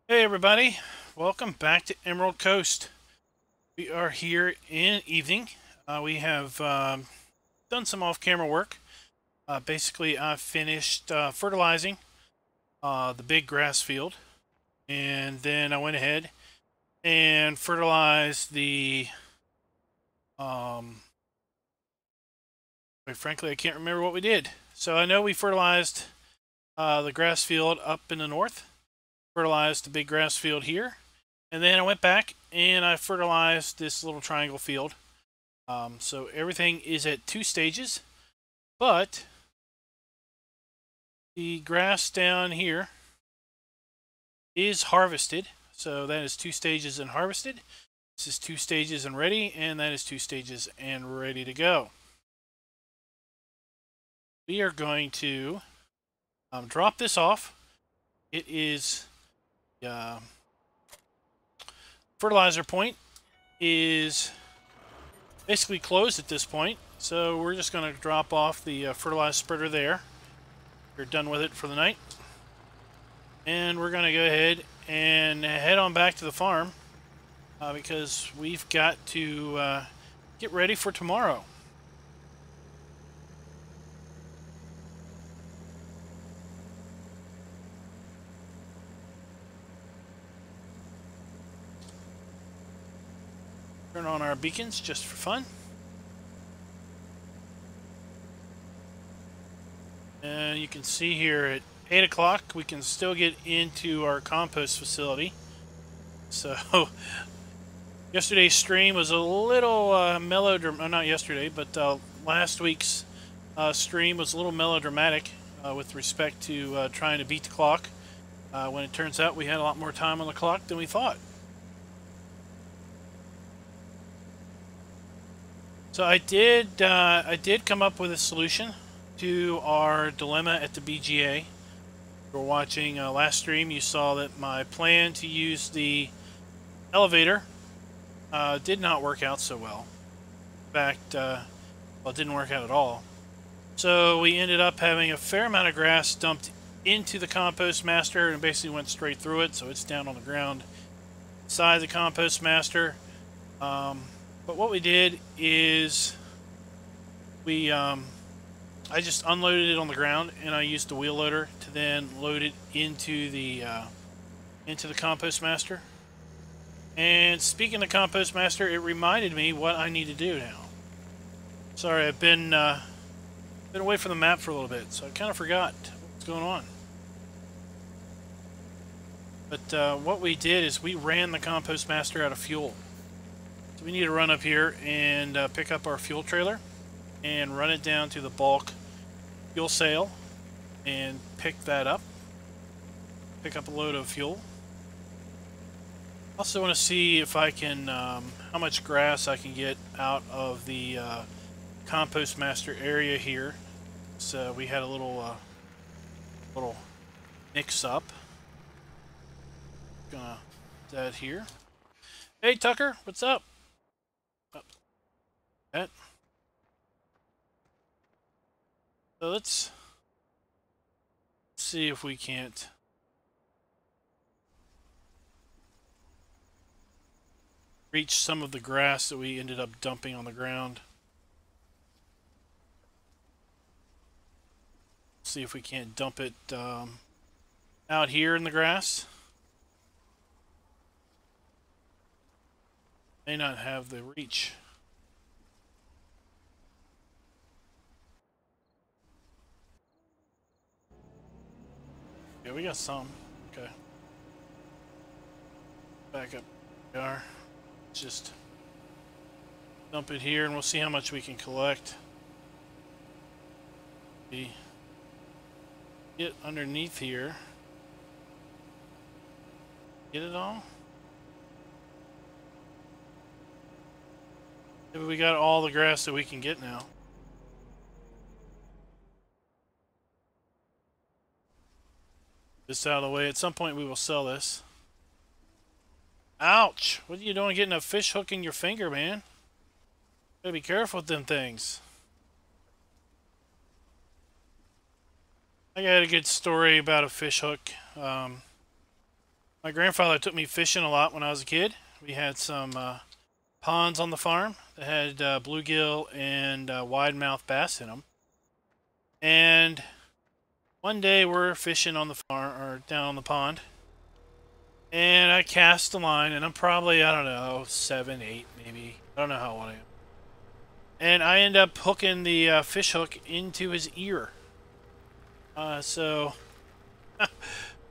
Hey everybody, welcome back to Emerald Coast. We are here in evening. We have done some off-camera work. Basically, I finished fertilizing the big grass field, and then I went ahead and fertilized the. Quite frankly, I can't remember what we did. So I know we fertilized the grass field up in the north, fertilized the big grass field here, and then I went back and I fertilized this little triangle field. So everything is at 2 stages, but the grass down here is harvested. So that is 2 stages and harvested. This is 2 stages and ready, and that is 2 stages and ready to go. We are going to drop this off. It is fertilizer point is basically closed at this point, so we're just going to drop off the fertilizer spreader there. We're done with it for the night, and we're going to go ahead and head on back to the farm because we've got to get ready for tomorrow. Turn on our beacons just for fun. And you can see here at 8 o'clock we can still get into our compost facility. So yesterday's stream was a little melodramatic. Not yesterday, but last week's stream was a little melodramatic with respect to trying to beat the clock. When it turns out we had a lot more time on the clock than we thought. So I did come up with a solution to our dilemma at the BGA. If you were watching last stream, you saw that my plan to use the elevator did not work out so well. In fact, well, it didn't work out at all. So we ended up having a fair amount of grass dumped into the compost master and basically went straight through it, so it's down on the ground inside the compost master. But what we did is we I just unloaded it on the ground, and I used the wheel loader to then load it into the compost master. And speaking of compost master, it reminded me what I need to do now. Sorry, I've been away from the map for a little bit, so I kind of forgot what's going on. But what we did is we ran the compost master out of fuel. So we need to run up here and pick up our fuel trailer and run it down to the bulk fuel sale and pick that up. Pick up a load of fuel. Also want to see if I can, how much grass I can get out of the compost master area here. So we had a little mix up. Gonna put that here. Hey Tucker, what's up? That. So let's see if we can't reach some of the grass that we ended up dumping on the ground. See if we can't dump it out here in the grass. May not have the reach. Yeah, we got some. Okay. Back up. We are. Just dump it here, and we'll see how much we can collect. We get underneath here. Get it all? Maybe we got all the grass that we can get now. This out of the way. At some point we will sell this. Ouch! What are you doing getting a fish hook in your finger, man? Gotta be careful with them things. I got a good story about a fish hook. My grandfather took me fishing a lot when I was a kid. We had some ponds on the farm that had bluegill and wide-mouth bass in them. And one day we're fishing on the farm or down on the pond, and I cast the line, and I'm probably, I don't know, 7, 8 maybe. I don't know how old I am. And I end up hooking the fish hook into his ear. So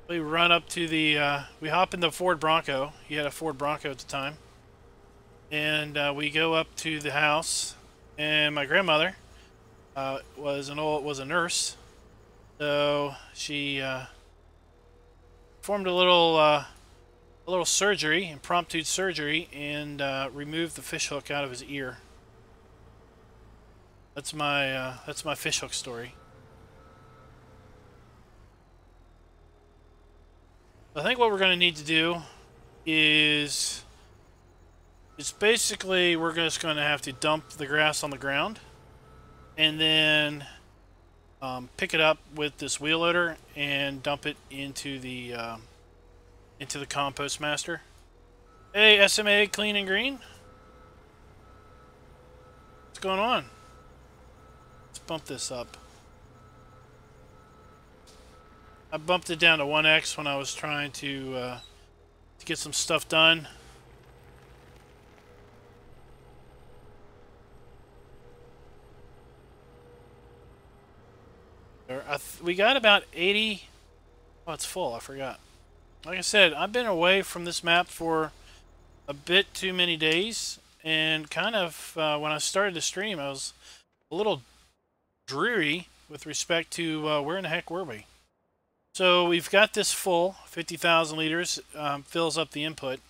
we run up to the, we hop in the Ford Bronco. He had a Ford Bronco at the time. And we go up to the house, and my grandmother was a nurse. So she performed a little surgery, impromptu surgery, and removed the fish hook out of his ear. That's my fish hook story. I think what we're going to need to do is it's basically we're just going to have to dump the grass on the ground, and then pick it up with this wheel loader and dump it into the compost master. Hey, SMA Clean and Green, what's going on? Let's bump this up. I bumped it down to 1x when I was trying to get some stuff done. We got about 80. Oh, it's full. I forgot. Like I said, I've been away from this map for a bit too many days, and kind of when I started the stream, I was a little dreary with respect to where in the heck were we. So we've got this full, 50,000 liters, fills up the input.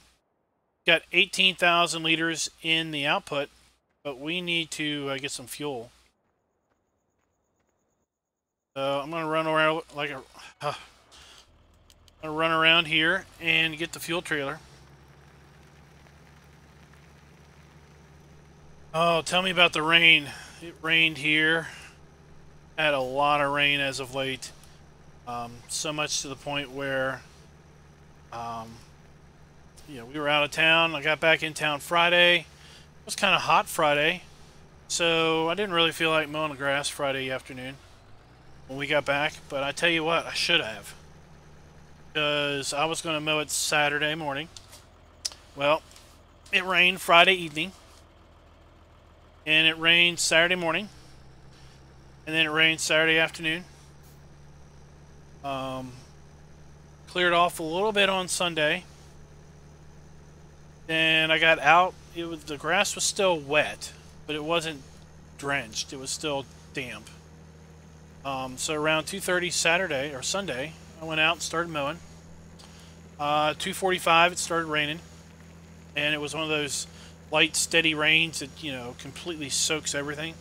Got 18,000 liters in the output, but we need to get some fuel. So I'm gonna run around like a, I'm gonna run around here and get the fuel trailer. Oh, tell me about the rain. It rained here. Had a lot of rain as of late. So much to the point where, you know, we were out of town. I got back in town Friday. It was kind of hot Friday, so I didn't really feel like mowing the grass Friday afternoon when we got back. But I tell you what, I should have, because I was going to mow it Saturday morning. Well, it rained Friday evening, and it rained Saturday morning, and then it rained Saturday afternoon. Cleared off a little bit on Sunday. Then I got out. The grass was still wet, but it wasn't drenched. It was still damp. So around 2:30 Saturday or Sunday, I went out and started mowing. 2:45 it started raining, and it was one of those light, steady rains that, you know, completely soaks everything.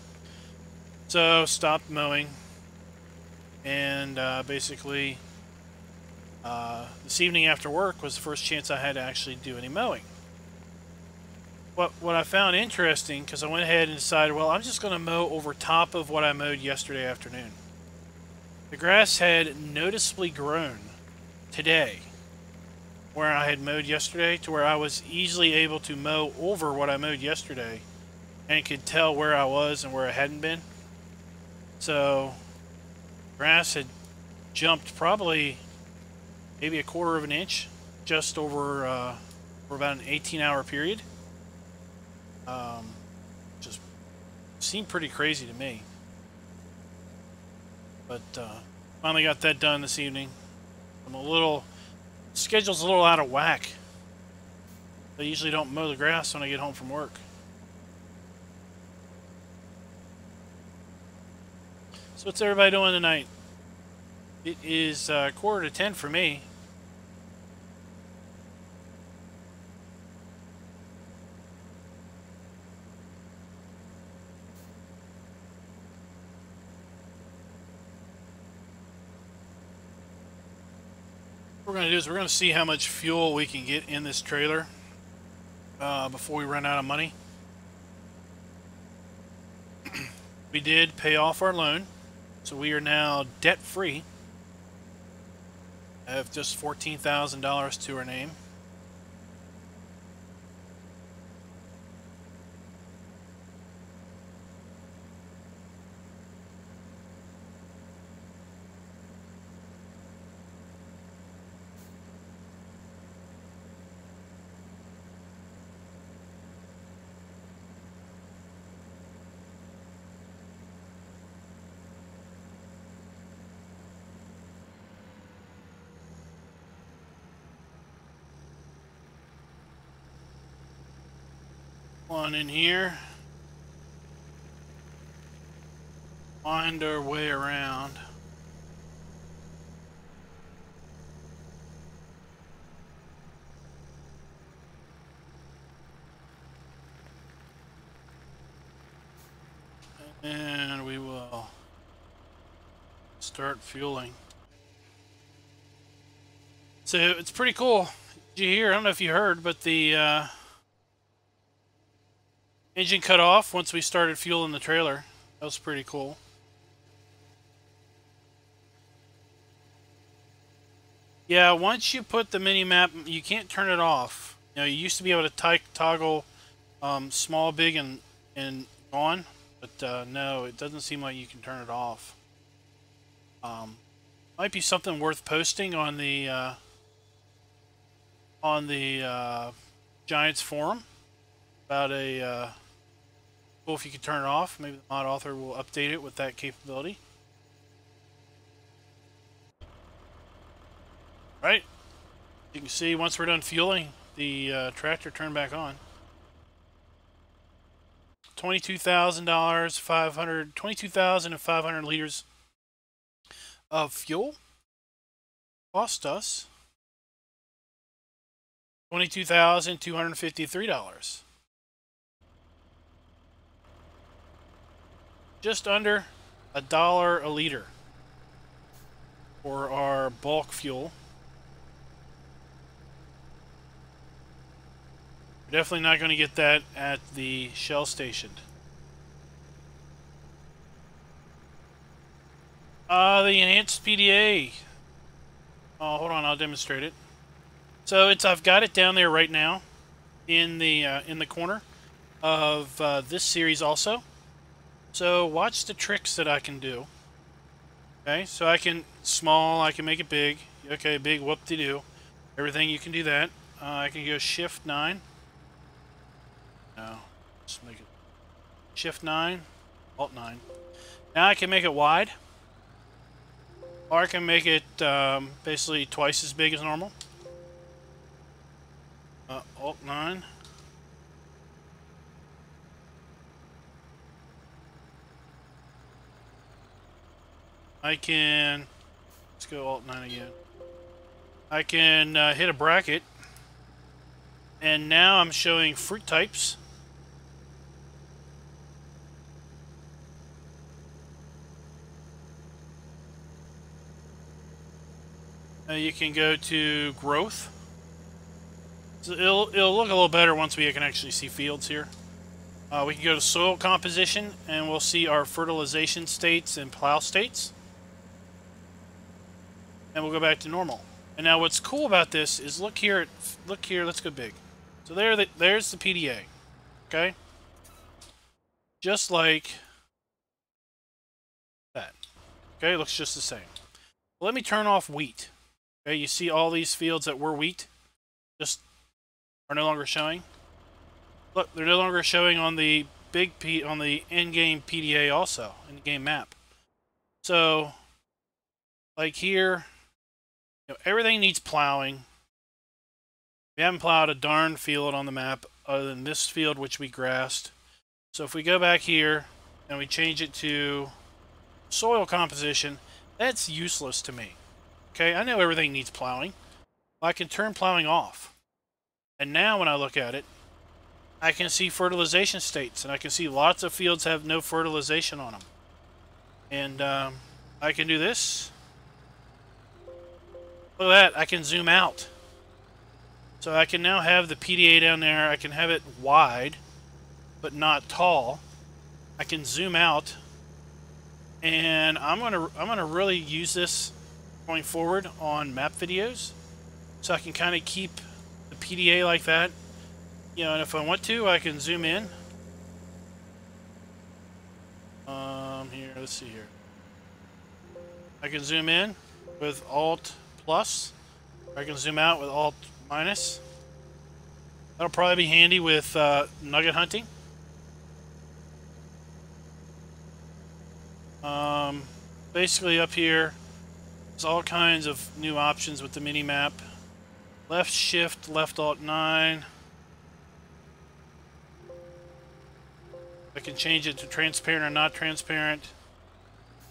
So stopped mowing, and basically this evening after work was the first chance I had to actually do any mowing. What I found interesting, because I went ahead and decided, well, I'm just going to mow over top of what I mowed yesterday afternoon. The grass had noticeably grown today, where I had mowed yesterday, to where I was easily able to mow over what I mowed yesterday and could tell where I was and where I hadn't been. So grass had jumped probably maybe a quarter of an inch just over for about an 18-hour period. Just seemed pretty crazy to me. But finally got that done this evening. Schedule's a little out of whack. I usually don't mow the grass when I get home from work. So what's everybody doing tonight? It is 9:45 for me. What we're going to do is we're going to see how much fuel we can get in this trailer before we run out of money. We did pay off our loan, so we are now debt-free. I have just $14,000 to her name. One in here. Find our way around. And we will start fueling. So it's pretty cool. Did you hear? I don't know if you heard, but the engine cut off once we started fueling the trailer. That was pretty cool. Yeah, once you put the mini map, you can't turn it off. You know, you used to be able to toggle small, big, and gone, but no, it doesn't seem like you can turn it off. Might be something worth posting on the Giants forum about a cool if you could turn it off. Maybe the mod author will update it with that capability. Right, you can see once we're done fueling, the tractor turned back on. $22,000, 22,500 liters of fuel cost us $22,253. Just under $1 a liter for our bulk fuel. We're definitely not going to get that at the Shell station. The enhanced PDA. Oh, hold on, I'll demonstrate it. So I've got it down there right now in the corner of this series also. So watch the tricks that I can do. Okay, so I can I can make it big. Okay, big, whoop-de-doo. Everything, you can do that. I can go Shift 9. No, just make it Shift 9, Alt 9. Now I can make it wide. Or I can make it basically twice as big as normal. Alt 9. I can, let's go Alt 9 again. I can hit a bracket, and now I'm showing fruit types. You can go to growth. So it'll look a little better once we can actually see fields here. We can go to soil composition, and we'll see our fertilization states and plow states. And we'll go back to normal. And now what's cool about this is look here, let's go big. So there's the PDA, okay? Just like that. Okay, it looks just the same. Well, let me turn off wheat. Okay, you see all these fields that were wheat just are no longer showing. Look, they're no longer showing on the on the in-game PDA also, in-game map. So, like here, you know, everything needs plowing. We haven't plowed a darn field on the map other than this field which we grassed. So if we go back here and we change it to soil composition, that's useless to me. Okay, I know everything needs plowing. I can turn plowing off. And now when I look at it, I can see fertilization states, and I can see lots of fields have no fertilization on them. And I can do this. Look at that, I can zoom out. So I can now have the PDA down there. I can have it wide, but not tall. I can zoom out, and I'm gonna really use this going forward on map videos, so I can kind of keep the PDA like that. You know, and if I want to, I can zoom in. Here, let's see here. I can zoom in with Alt plus. Or I can zoom out with Alt minus. That'll probably be handy with nugget hunting. Basically up here, there's all kinds of new options with the mini map. Left shift, left Alt 9. I can change it to transparent or not transparent.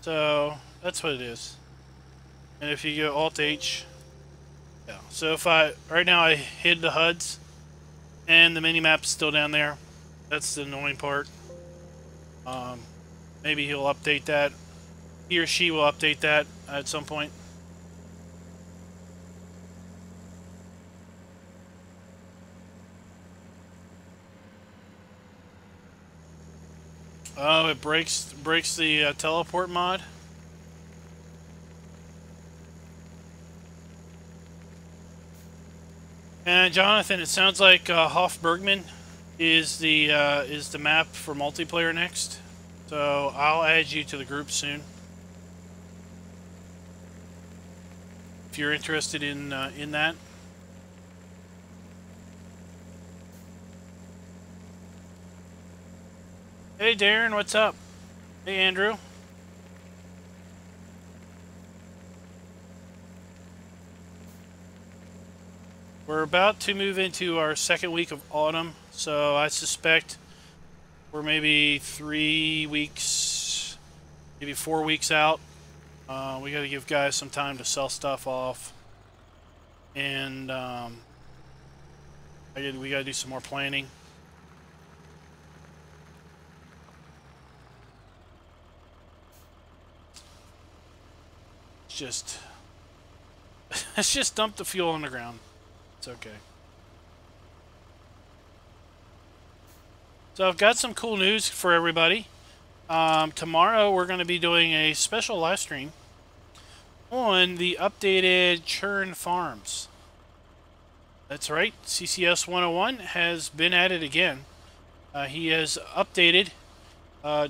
So that's what it is. And if you go Alt H, yeah. So if right now I hid the HUDs and the mini map's still down there. That's the annoying part. Maybe he'll update that. He or she will update that at some point. Oh, it breaks the teleport mod. And Jonathan, it sounds like Hofbergman is the map for multiplayer next. So I'll add you to the group soon if you're interested in that. Hey Darren, what's up? Hey Andrew. We're about to move into our second week of autumn, so I suspect we're maybe 3 weeks, maybe 4 weeks out. We got to give guys some time to sell stuff off, and we got to do some more planning. Let's just dump the fuel on the ground. It's okay. So I've got some cool news for everybody. Tomorrow we're going to be doing a special live stream on the updated churn farms. That's right, CCS 101 has been added again. He has updated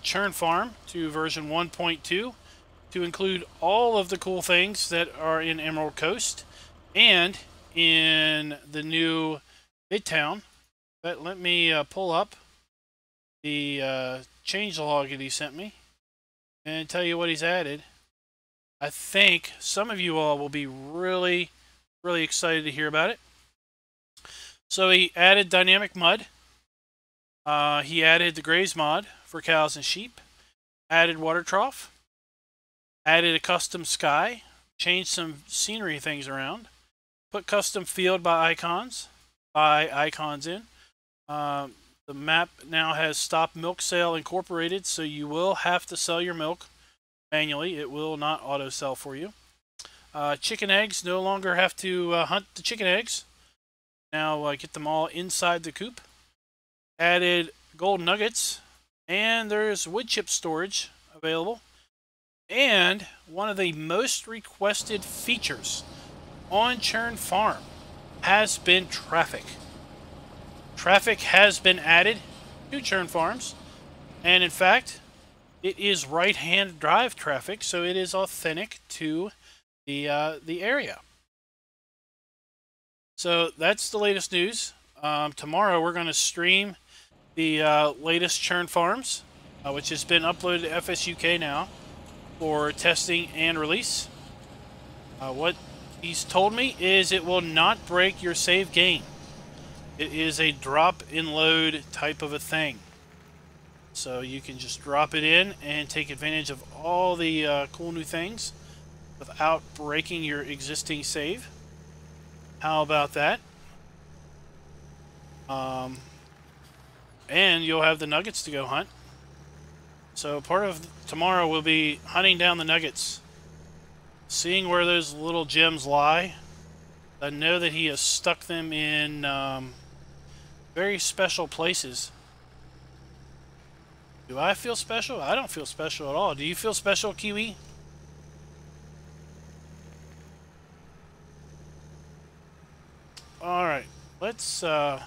churn farm to version 1.2 to include all of the cool things that are in Emerald Coast and in the new Midtown. But let me pull up the changelog that he sent me and tell you what he's added. I think some of you all will be really, really excited to hear about it. So he added dynamic mud. He added the graze mod for cows and sheep. Added water trough. Added a custom sky. Changed some scenery things around. Put custom field by icons in. The map now has stop milk sale incorporated, so you will have to sell your milk manually. It will not auto sell for you. Chicken eggs, no longer have to hunt the chicken eggs. Now get them all inside the coop. Added gold nuggets, and there's wood chip storage available. And one of the most requested features on Churn Farm has been traffic. Traffic has been added to Churn Farms, and in fact, it is right-hand drive traffic, so it is authentic to the area. So that's the latest news. Tomorrow we're going to stream the latest Churn Farms, which has been uploaded to FS UK now for testing and release. What he's told me is it will not break your save game. It is a drop and load type of a thing. So you can just drop it in and take advantage of all the cool new things without breaking your existing save. How about that? And you'll have the nuggets to go hunt. So part of tomorrow will be hunting down the nuggets, seeing where those little gems lie. I know that he has stuck them in very special places. Do I feel special? I don't feel special at all. Do you feel special, Kiwi? All right, let's go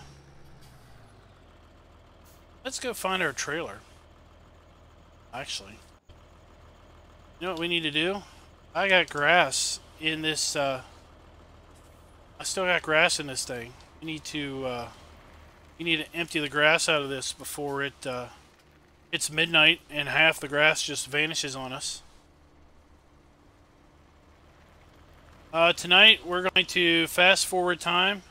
find our trailer. Actually, you know what we need to do? I got grass in this. I still got grass in this thing. You need to empty the grass out of this before it's midnight and half the grass just vanishes on us. Tonight we're going to fast forward time,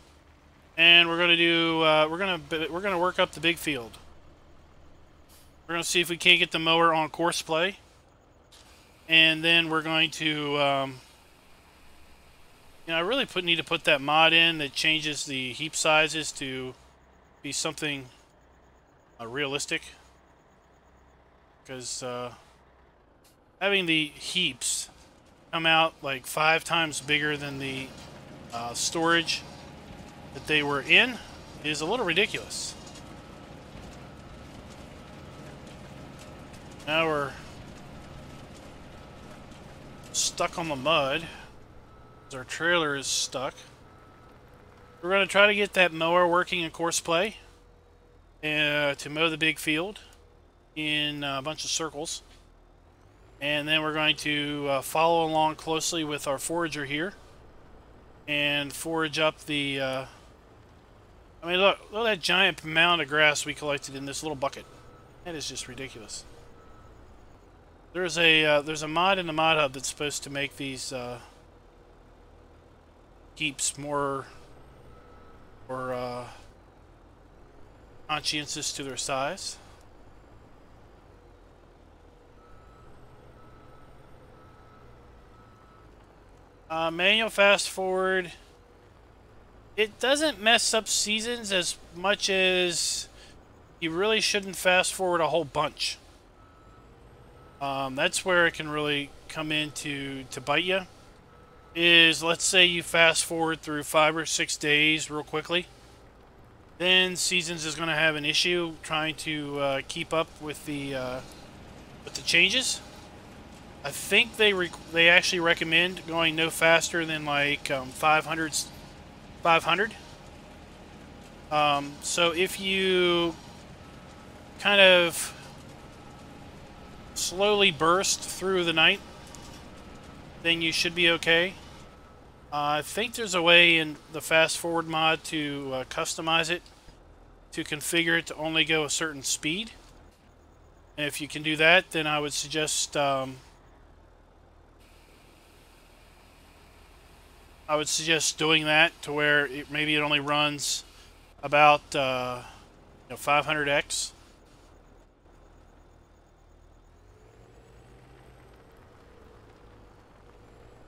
and we're going to do we're gonna work up the big field. We're going to see if we can't get the mower on course play, and then we're going to you know, I really need to put that mod in that changes the heap sizes to be something realistic, because having the heaps come out like 5 times bigger than the storage that they were in is a little ridiculous. Now we're stuck on the mud. Our trailer is stuck. We're going to try to get that mower working in course play to mow the big field in a bunch of circles. And then we're going to follow along closely with our forager here and forage up the... I mean, look at that giant mound of grass we collected in this little bucket. That is just ridiculous. There's a mod in the mod hub that's supposed to make these heaps more conscientious to their size. Manual fast forward. It doesn't mess up seasons as much as you really shouldn't fast forward a whole bunch. That's where it can really come in to bite you. Is, let's say you fast forward through 5 or 6 days real quickly. Then Seasons is going to have an issue trying to keep up with the changes. I think they actually recommend going no faster than like 500. So if you kind of slowly burst through the night, then you should be okay. I think there's a way in the fast forward mod to customize it to configure it to only go a certain speed. And if you can do that, then I would suggest doing that to where maybe it only runs about 500x.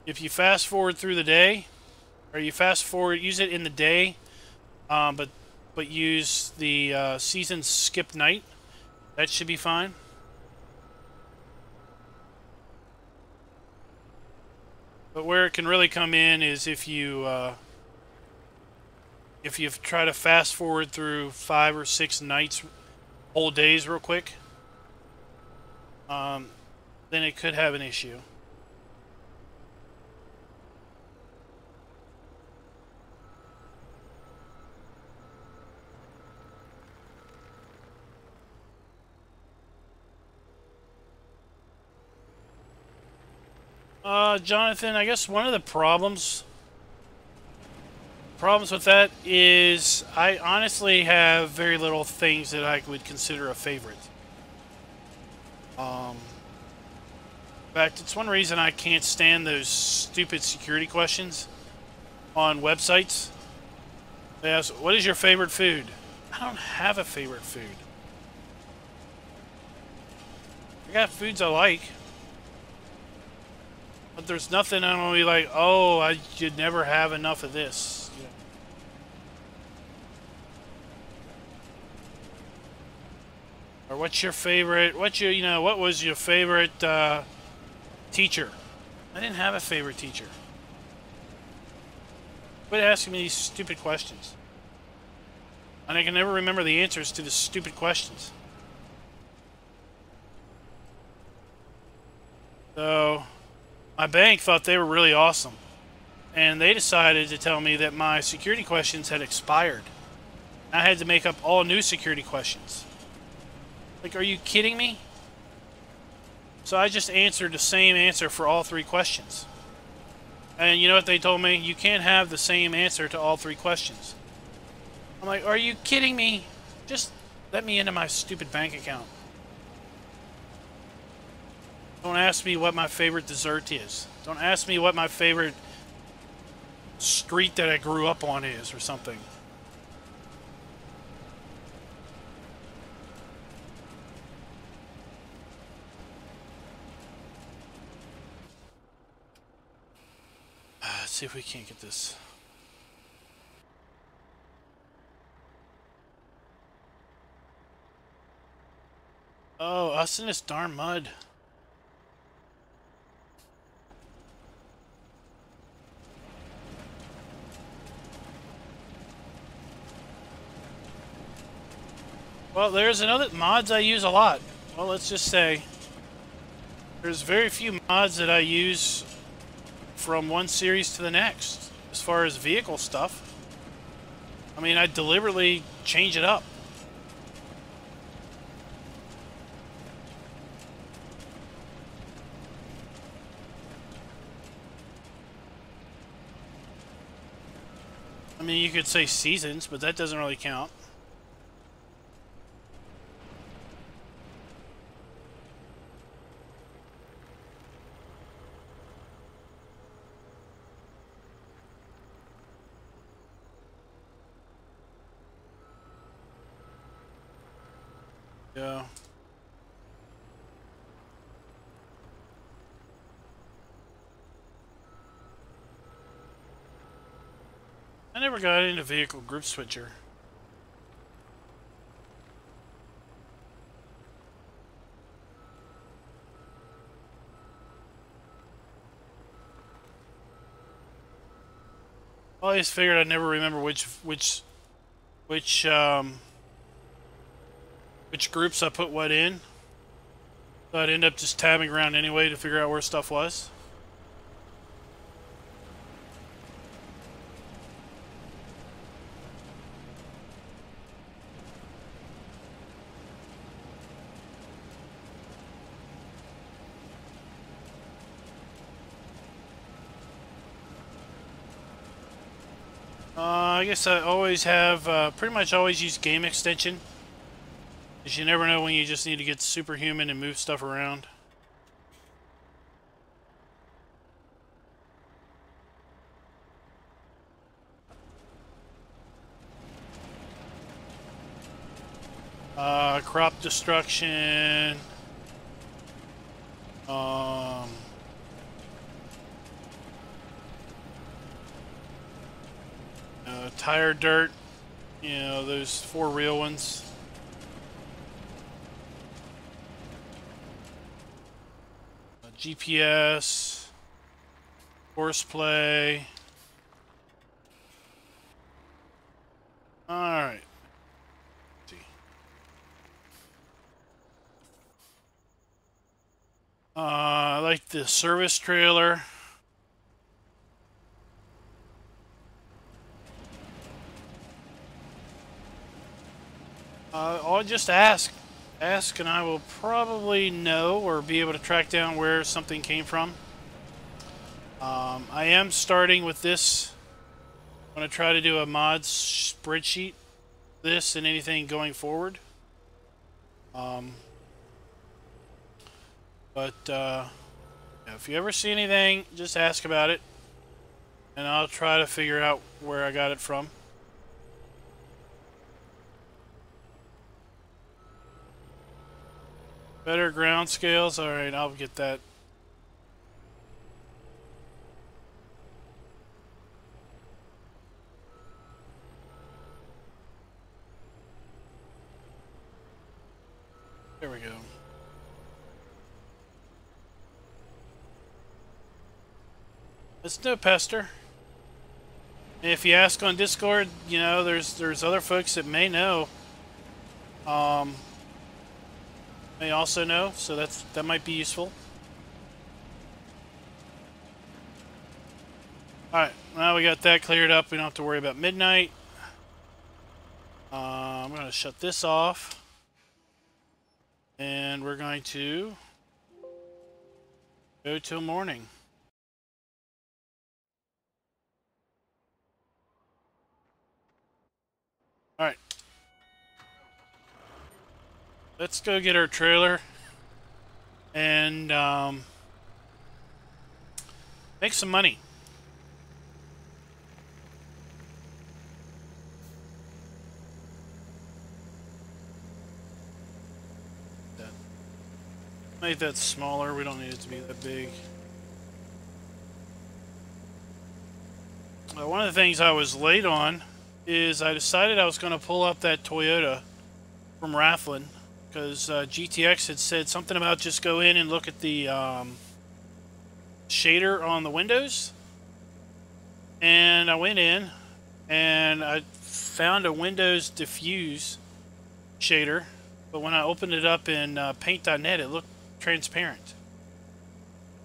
If you fast forward through the day, or you fast forward, use it in the day, but use the Seasons skip night, that should be fine. But where it can really come in is if you try to fast forward through 5 or 6 nights, whole days real quick, then it could have an issue. Jonathan, I guess one of the problems with that is I honestly have very little things that I would consider a favorite. In fact, it's one reason I can't stand those stupid security questions on websites. They ask, what is your favorite food? I don't have a favorite food. I got foods I like. But there's nothing I'm gonna be like, oh, I should never have enough of this. You know. Or what's your favorite? What was your favorite teacher? I didn't have a favorite teacher. Quit asking me these stupid questions. And I can never remember the answers to the stupid questions. So my bank thought they were really awesome. and they decided to tell me that my security questions had expired. I had to make up all new security questions. Like, are you kidding me? So I just answered the same answer for all 3 questions. And you know what they told me? You can't have the same answer to all 3 questions. I'm like, are you kidding me? Just let me into my stupid bank account. Don't ask me what my favorite dessert is. Don't ask me what my favorite street that I grew up on is or something. Let's see if we can't get this. Oh, us in this darn mud. Well, there's another mods I use a lot. Well, let's just say there's very few mods that I use from one series to the next as far as vehicle stuff. I mean, I deliberately change it up. I mean, you could say seasons, but that doesn't really count. Yeah. I never got into vehicle group switcher. I always figured I'd never remember which groups I put what in. So I'd end up just tabbing around anyway to figure out where stuff was. I guess I always have, pretty much always use game extension. Because you never know when you just need to get superhuman and move stuff around. Crop destruction. Tire dirt. You know, those 4 real ones. GPS. Horseplay. Alright. I like the service trailer. I'll just ask and I will probably know or be able to track down where something came from. I am starting with this. I'm going to try to do a mods spreadsheet, this and anything going forward. Yeah, if you ever see anything, just ask about it, and I'll try to figure out where I got it from. Better ground scales. Alright, I'll get that. There we go. It's no pester. And if you ask on Discord, you know, there's other folks that may know. May also know, so that might be useful. Alright. now we got that cleared up. We don't have to worry about midnight. I'm going to shut this off. And we're going to go till morning. Alright. Let's go get our trailer and make some money. Make that smaller. We don't need it to be that big. One of the things I was late on is I decided I was going to pull up that Toyota from Rafflin because GTX had said something about just go in and look at the shader on the windows. And I went in and I found a Windows diffuse shader, but when I opened it up in paint.net, it looked transparent.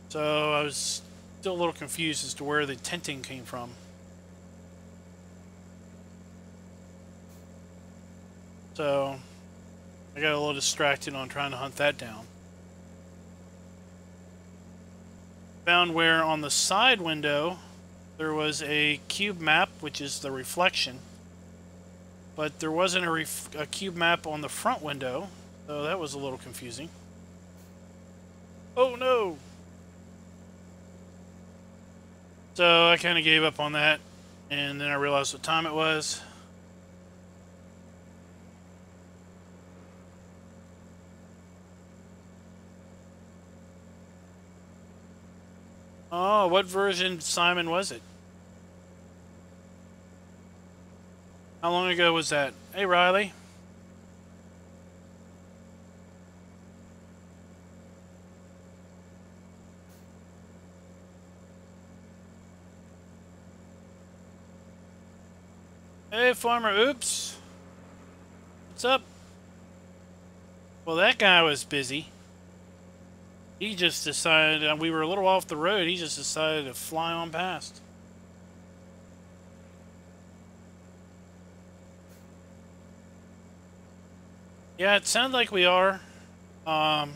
So I was still a little confused as to where the tinting came from. So I got a little distracted on trying to hunt that down. Found where on the side window there was a cube map, which is the reflection, but there wasn't a cube map on the front window, so that was a little confusing. Oh no! So I kind of gave up on that, and then I realized what time it was. Oh, what version, Simon, was it? How long ago was that? Hey, Riley. Hey, Farmer, oops. What's up? Well, that guy was busy. He just decided, we were a little off the road, he just decided to fly on past. Yeah, it sounds like we are. You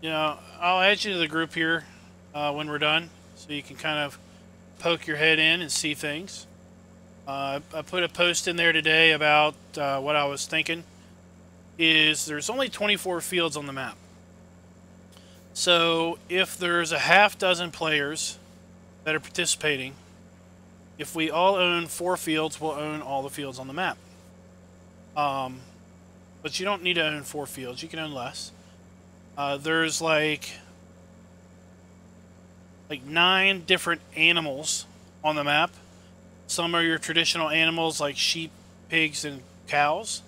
know, I'll add you to the group here when we're done, so you can kind of poke your head in and see things. I put a post in there today about what I was thinking. Is there's only 24 fields on the map. So if there's a half dozen players that are participating, if we all own 4 fields, we'll own all the fields on the map. But you don't need to own 4 fields, you can own less. There's like 9 different animals on the map. Some are your traditional animals like sheep, pigs, and cows.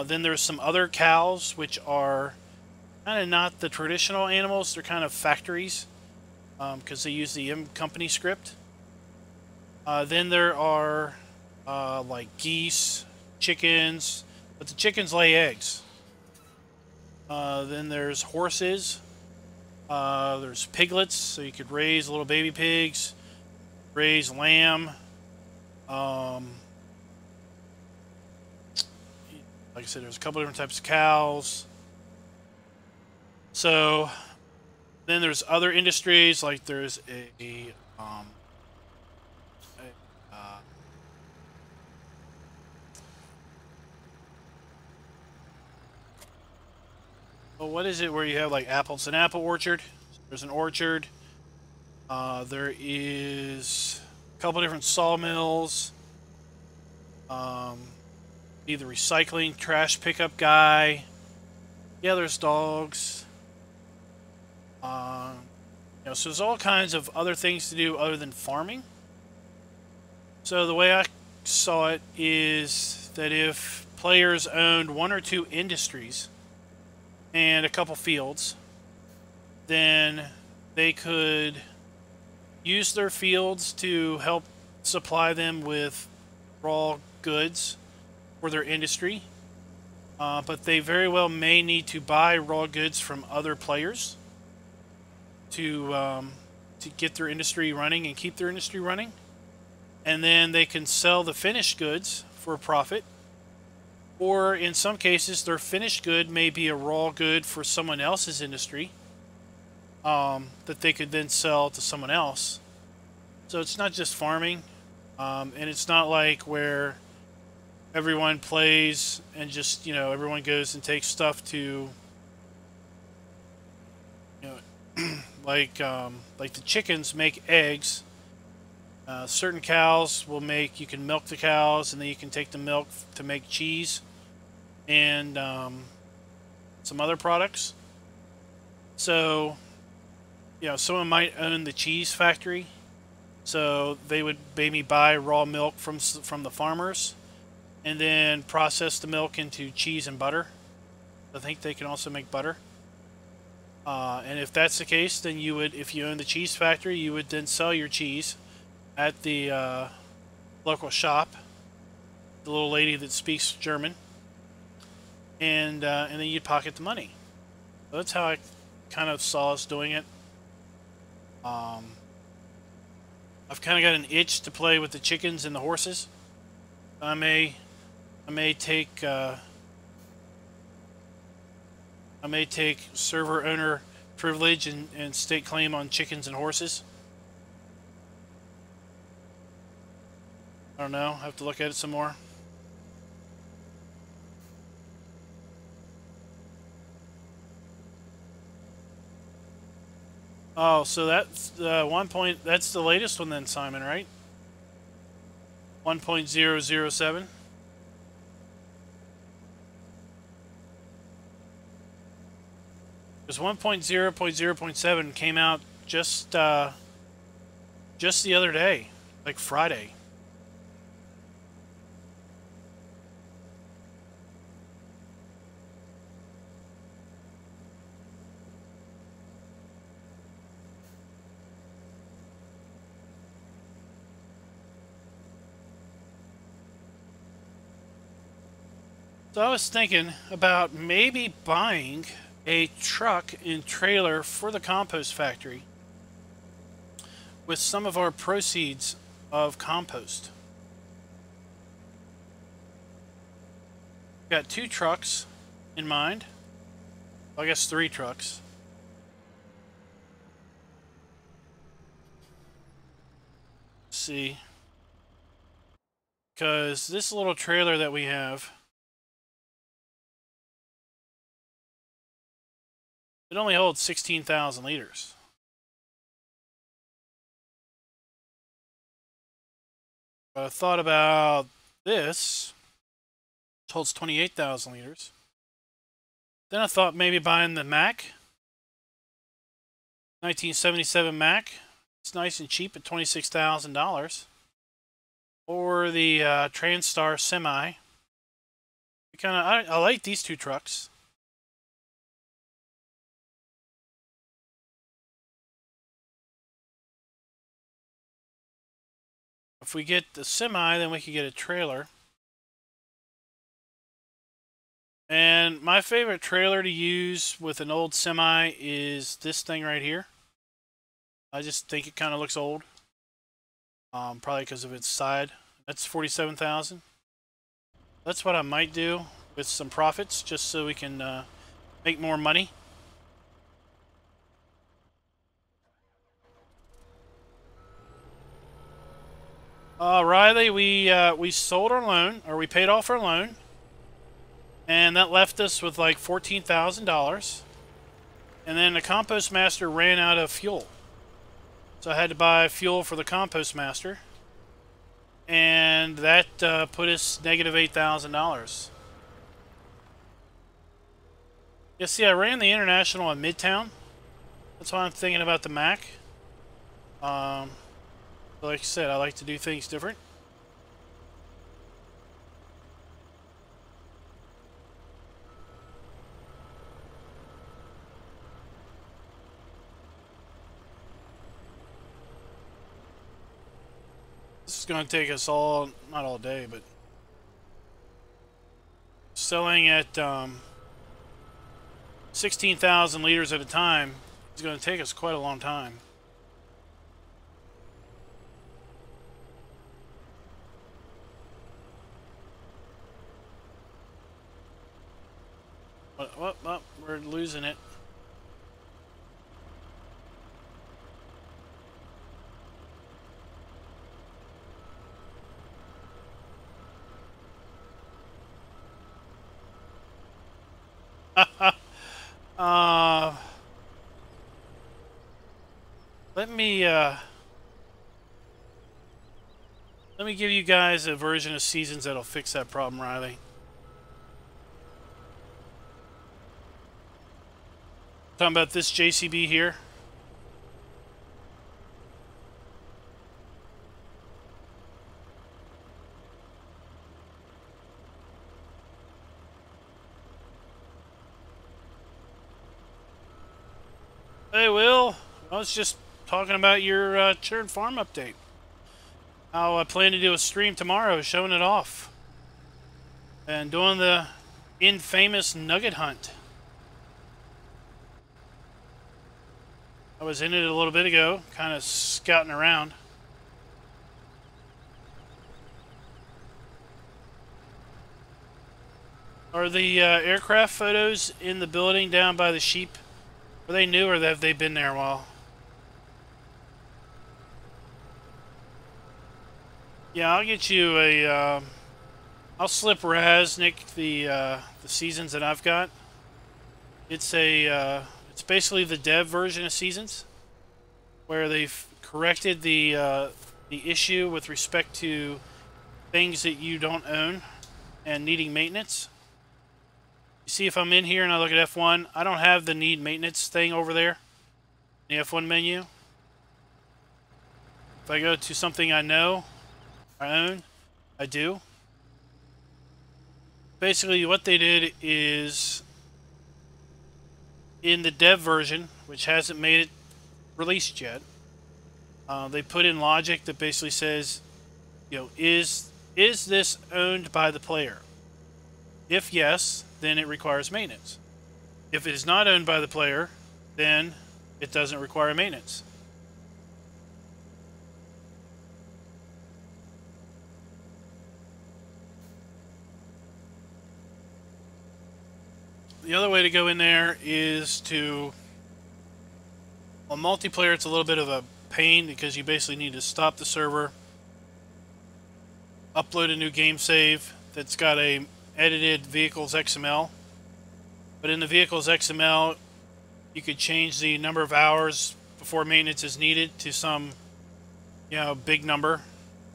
Then there's some other cows, which are kind of not the traditional animals. They're kind of factories, because they use the M company script. Then there are like geese, chickens, but the chickens lay eggs. Then there's horses. There's piglets, so you could raise little baby pigs, raise lamb. Like I said, there's a couple different types of cows. So then there's other industries, like there's well, what is it where you have like apples? An apple orchard. There's an orchard. There is a couple different sawmills. Be the recycling trash pickup guy. Yeah, there's dogs. You know, so there's all kinds of other things to do other than farming. So the way I saw it is that if players owned 1 or 2 industries and a couple fields, then they could use their fields to help supply them with raw goods for their industry, but they very well may need to buy raw goods from other players to to get their industry running and keep their industry running. And then they can sell the finished goods for a profit. Or in some cases, their finished good may be a raw good for someone else's industry that they could then sell to someone else. So it's not just farming, and it's not like where everyone plays and just, you know, everyone goes and takes stuff to, you know, like the chickens make eggs. Certain cows will make, you can milk the cows, and then you can take the milk to make cheese and some other products. So, you know, someone might own the cheese factory, so they would maybe buy raw milk from the farmers and then process the milk into cheese and butter. I think they can also make butter. And if that's the case, then you would, if you own the cheese factory, you would then sell your cheese at the local shop, the little lady that speaks German, and then you'd pocket the money. So that's how I kind of saw us doing it. I've kind of got an itch to play with the chickens and the horses. I may take server owner privilege and stake claim on chickens and horses. I don't know. I have to look at it some more. Oh, so that's 1. That's the latest one then, Simon, right? 1.007. Because 1.0.0.7 came out just the other day, like Friday. So I was thinking about maybe buying a truck and trailer for the compost factory with some of our proceeds of compost. Got 2 trucks in mind. Well, I guess 3 trucks. Let's see. Because this little trailer that we have, it only holds 16,000 liters. But I thought about this, which holds 28,000 liters. Then I thought maybe buying the Mack, 1977 Mack. It's nice and cheap at $26,000. Or the Transtar Semi. I like these 2 trucks. If we get the Semi, then we could get a trailer. And my favorite trailer to use with an old Semi is this thing right here. I just think it kind of looks old. Probably because of its side. That's 47,000. That's what I might do with some profits, just so we can make more money. Riley, we sold our loan, or we paid off our loan, and that left us with like $14,000. And then the compost master ran out of fuel, so I had to buy fuel for the compost master, and that put us negative $8,000. Yeah, see, I ran the International in Midtown. That's why I'm thinking about the Mac. Like I said, I like to do things different. This is going to take us all, not all day, but selling at 16,000 liters at a time is going to take us quite a long time. we're losing it. uh, let me give you guys a version of Seasons that'll fix that problem, Riley. Talking about this JCB here. Hey, Will. I was just talking about your churn farm update. How I plan to do a stream tomorrow showing it off. And doing the infamous nugget hunt. I was in it a little bit ago, kind of scouting around. Are the aircraft photos in the building down by the sheep, are they new or have they been there a while? Yeah, I'll get you a, I'll slip Raznik the Seasons that I've got. It's a, it's basically the dev version of Seasons, where they've corrected the issue with respect to things that you don't own and needing maintenance. You see, if I'm in here and I look at F1, I don't have the need maintenance thing over there in the F1 menu. If I go to something I know, I own, I do. Basically, what they did is, in the dev version, which hasn't made it released yet, they put in logic that basically says, you know, is this owned by the player? If yes, then it requires maintenance. If it is not owned by the player, then it doesn't require maintenance. The other way to go in there is to, on multiplayer, it's a little bit of a pain because you basically need to stop the server, upload a new game save that's got a edited vehicles XML. But in the vehicles XML, you could change the number of hours before maintenance is needed to some, you know, big number,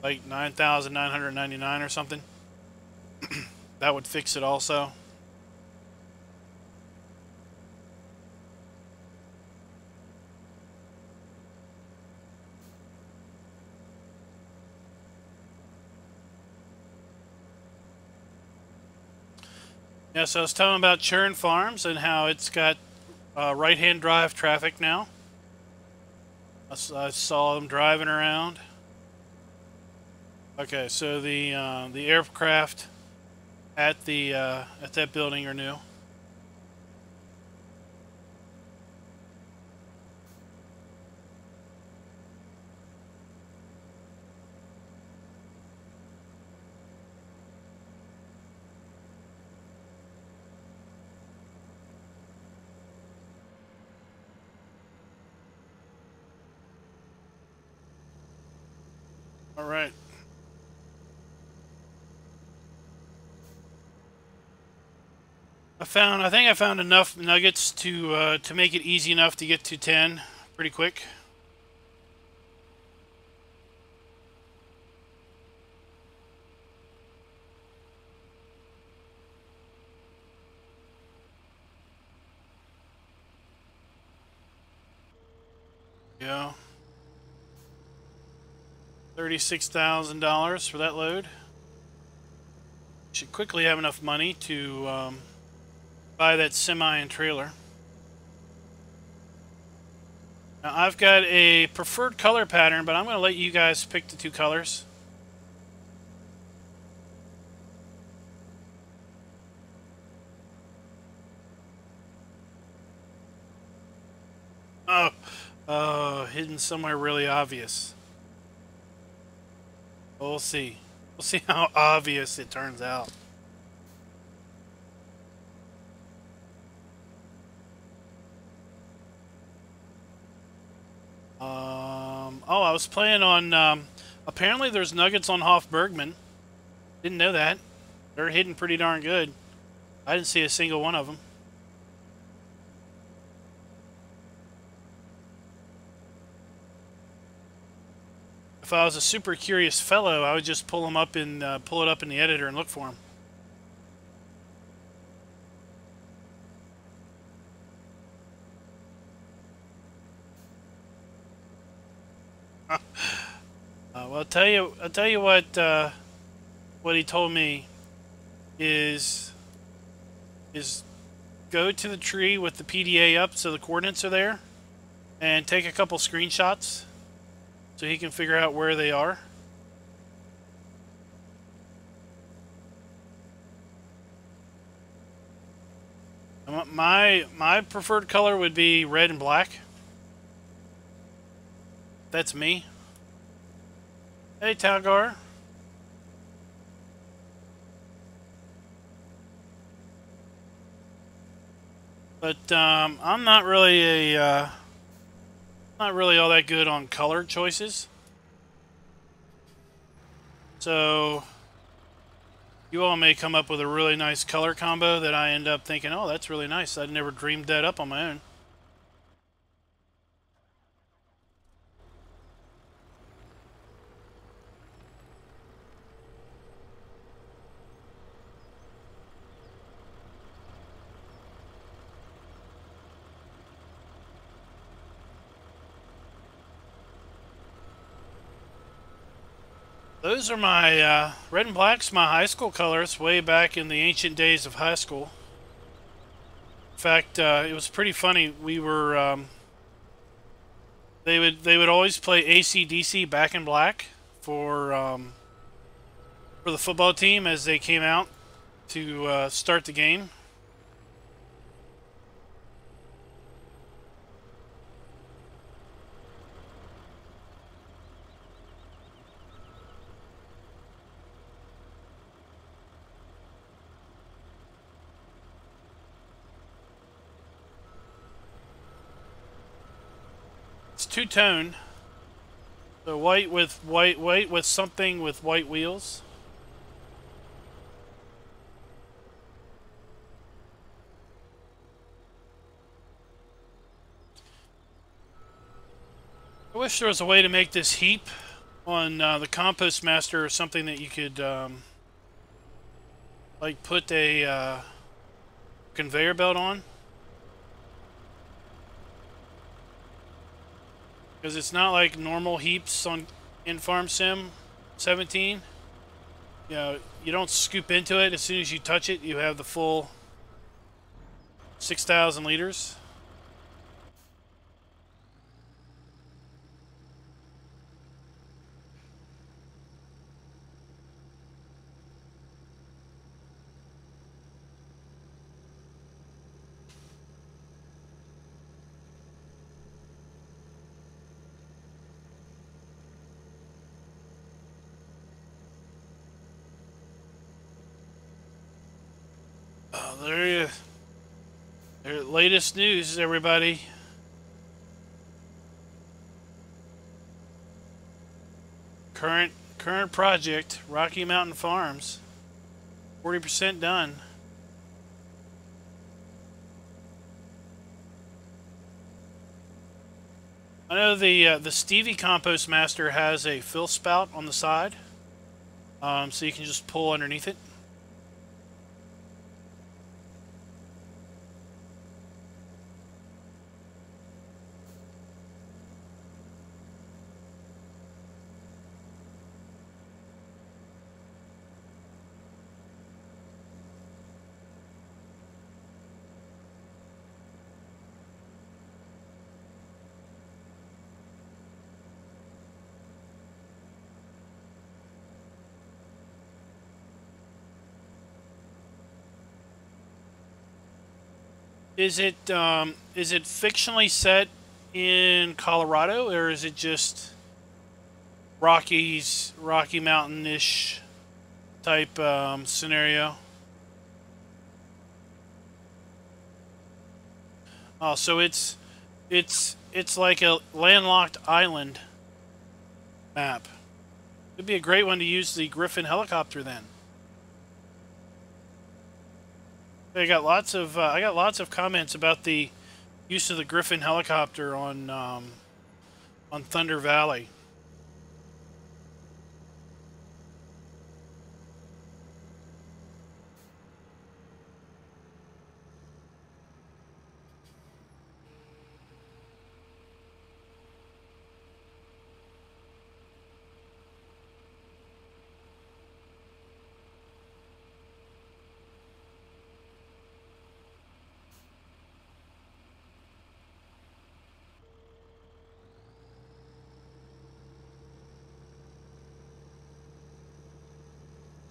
like 9,999 or something. That would fix it also. Yeah, so I was telling about Churn Farms and how it's got right-hand drive traffic now. I saw them driving around. Okay, so the aircraft at that building are new. All right. I think I found enough nuggets to make it easy enough to get to 10 pretty quick. Yeah. $36,000 for that load. Should quickly have enough money to buy that semi and trailer. Now I've got a preferred color pattern, but I'm going to let you guys pick the two colors. Oh, hidden somewhere really obvious. We'll see. We'll see how obvious it turns out. Oh, I was playing on. Apparently, there's nuggets on Hoff-Bergman. Didn't know that. They're hidden pretty darn good. I didn't see a single one of them. If I was a super curious fellow, I would just pull them up and pull it up in the editor and look for them. Well, I'll tell you what he told me is go to the tree with the PDA up so the coordinates are there, and take a couple screenshots so he can figure out where they are. My preferred color would be red and black. That's me. Hey, Talgar. But I'm not really not really all that good on color choices. So you all may come up with a really nice color combo that I end up thinking, oh, that's really nice. I'd never dreamed that up on my own. Those are my red and black's my high school colors way back in the ancient days of high school. In fact, it was pretty funny. We were they would always play AC/DC Back in Black for the football team as they came out to start the game. It's two-tone. So white with something with white wheels. I wish there was a way to make this heap on the Compost Master or something that you could like put a conveyor belt on. Because it's not like normal heaps in Farm Sim 17. You know, you don't scoop into it. As soon as you touch it, you have the full 6,000 liters. Their latest news, everybody. Current project, Rocky Mountain Farms, 40% done. I know the Stevie Compost Master has a fill spout on the side, so you can just pull underneath it. Is it fictionally set in Colorado, or is it just Rocky Mountain-ish type scenario? Oh, so it's like a landlocked island map. It'd be a great one to use the Griffin helicopter then. I got lots of comments about the use of the Griffin helicopter on Thunder Valley.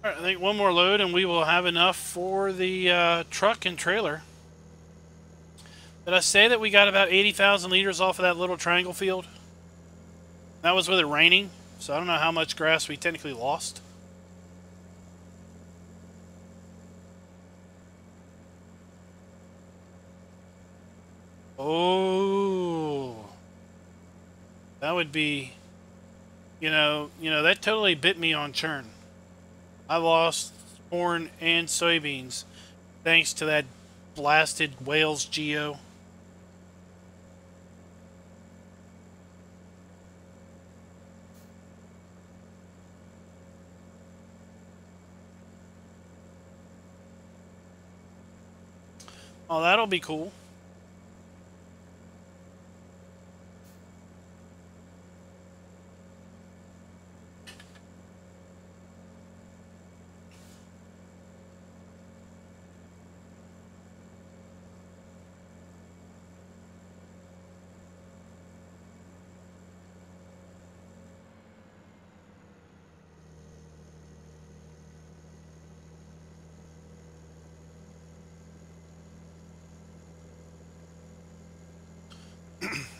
All right, I think one more load and we will have enough for the truck and trailer. Did I say that we got about 80,000 liters off of that little triangle field? That was with it raining, so I don't know how much grass we technically lost. Oh, that would be, you know, that totally bit me on churn. I lost corn and soybeans thanks to that blasted Wales geo. Oh, that'll be cool.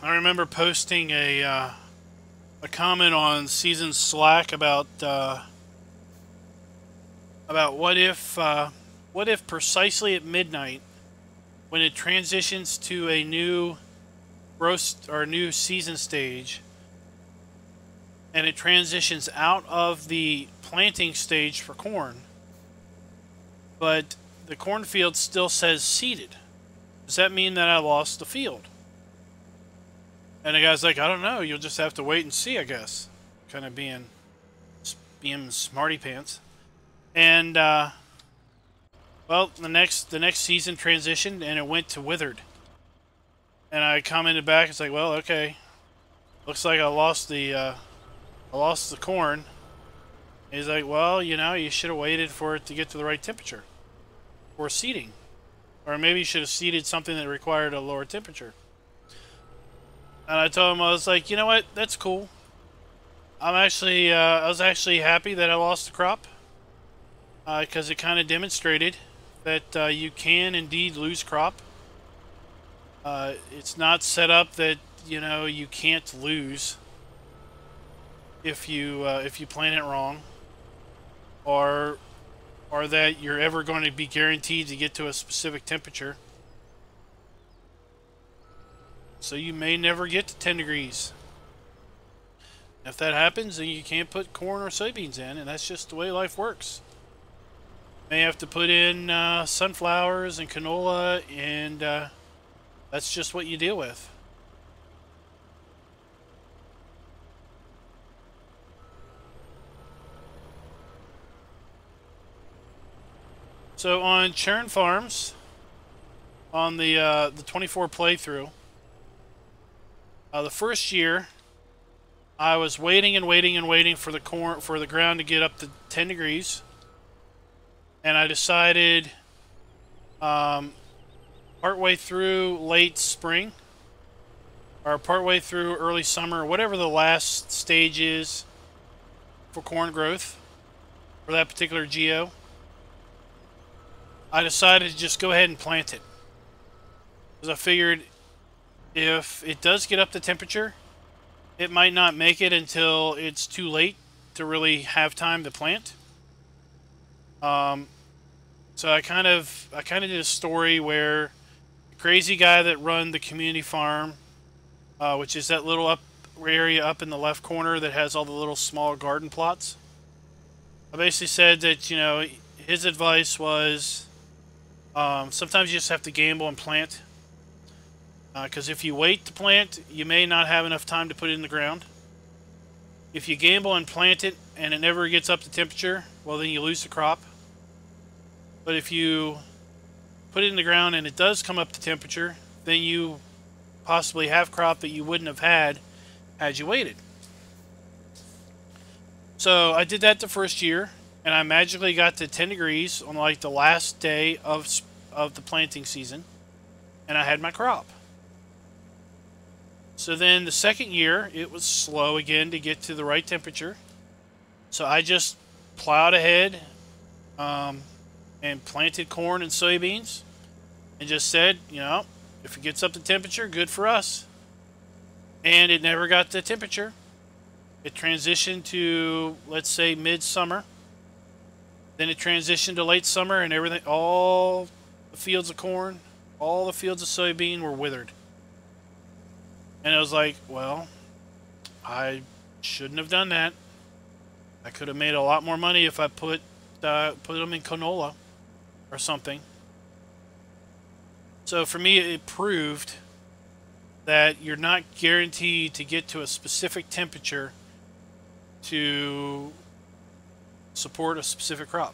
I remember posting a comment on Season Slack about what if precisely at midnight, when it transitions to a new roast or new season stage, and it transitions out of the planting stage for corn, but the cornfield still says seeded. Does that mean that I lost the field? And the guy's like, I don't know. You'll just have to wait and see, I guess. Kind of being smarty pants. And well, the next season transitioned and it went to withered. And I commented back. It's like, well, okay. Looks like I lost the corn. And he's like, well, you should have waited for it to get to the right temperature for seeding, or maybe you should have seeded something that required a lower temperature. And I told him, I was like, you know what? That's cool. I was actually happy that I lost the crop, because it kind of demonstrated that you can indeed lose crop. It's not set up that you can't lose if you plan it wrong, or that you're ever going to be guaranteed to get to a specific temperature. So you may never get to 10 degrees. If that happens, then you can't put corn or soybeans in, and that's just the way life works. You may have to put in sunflowers and canola, and that's just what you deal with. So on Churn Farms, on the 24 playthrough, the first year, I was waiting and waiting and waiting for the ground to get up to 10 degrees, and I decided, partway through late spring, or partway through early summer, whatever the last stage is for corn growth for that particular geo, I decided to just go ahead and plant it, because I figured, if it does get up to temperature, it might not make it until it's too late to really have time to plant. So I kind of did a story where the crazy guy that run the community farm, which is that little area up in the left corner that has all the little small garden plots. I basically said that, you know, his advice was sometimes you just have to gamble and plant. Because if you wait to plant, you may not have enough time to put it in the ground. If you gamble and plant it and it never gets up to temperature, well, then you lose the crop. But if you put it in the ground and it does come up to temperature, then you possibly have crop that you wouldn't have had you waited. So I did that the first year, and I magically got to 10 degrees on like the last day of the planting season, and I had my crop. So then the second year, it was slow again to get to the right temperature. So I just plowed ahead and planted corn and soybeans and just said, you know, if it gets up to temperature, good for us. And it never got to temperature. It transitioned to, let's say, midsummer. Then it transitioned to late summer, and everything, all the fields of corn, all the fields of soybean were withered. And I was like, well, I shouldn't have done that. I could have made a lot more money if I put them in canola or something. So for me, it proved that you're not guaranteed to get to a specific temperature to support a specific crop.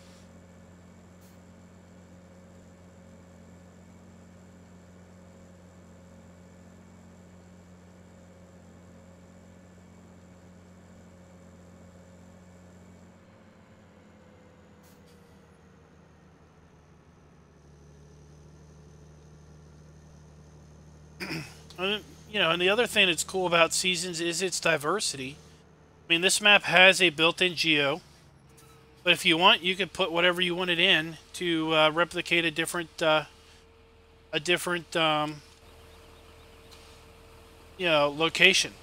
You know, and the other thing that's cool about seasons is its diversity. I mean, this map has a built-in geo, but if you want, you could put whatever you wanted in to replicate a different you know, location.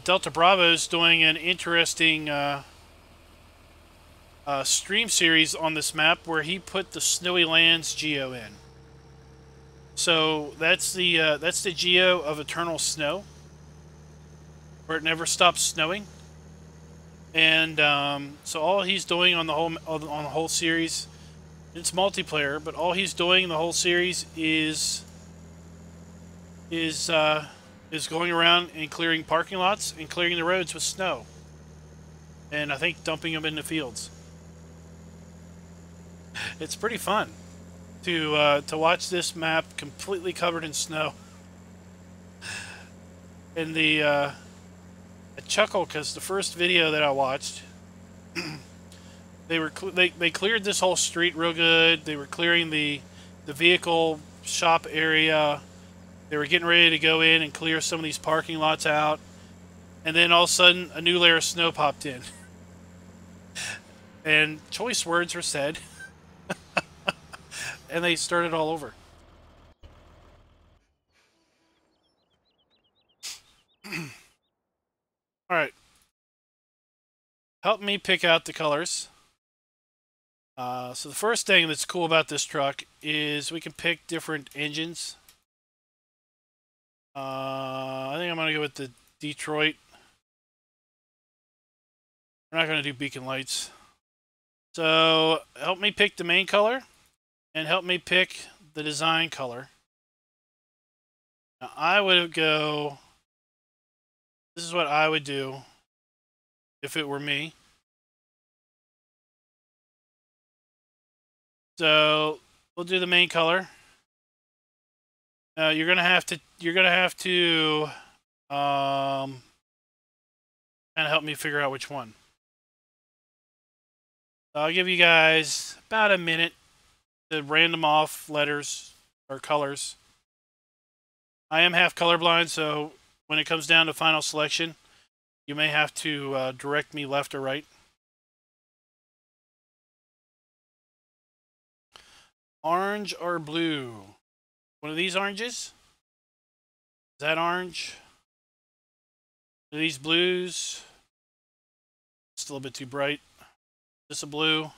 Delta Bravo is doing an interesting stream series on this map where he put the Snowy Lands geo in. So that's the geo of eternal snow, where it never stops snowing. And so all he's doing on the whole series, it's multiplayer, but all he's doing in the whole series is going around and clearing parking lots and clearing the roads with snow, and I think dumping them in the fields. It's pretty fun to watch this map completely covered in snow. And I chuckle because the first video that I watched, they cleared this whole street real good. They were clearing the vehicle shop area. They were getting ready to go in and clear some of these parking lots out, and then all of a sudden a new layer of snow popped in, and choice words were said. And they started all over. Alright. Help me pick out the colors. So the first thing that's cool about this truck is we can pick different engines. I think I'm going to go with the Detroit. We're not going to do beacon lights. So help me pick the main color and help me pick the design color. Now I would go, this is what I would do if it were me. So we'll do the main color. You're gonna have to kind of help me figure out which one. So I'll give you guys about a minute to random off letters or colors. I am half colorblind, so when it comes down to final selection, you may have to direct me left or right. Orange or blue? One of these oranges? Is that orange? Are these blues? It's a little bit too bright. Is this a blue?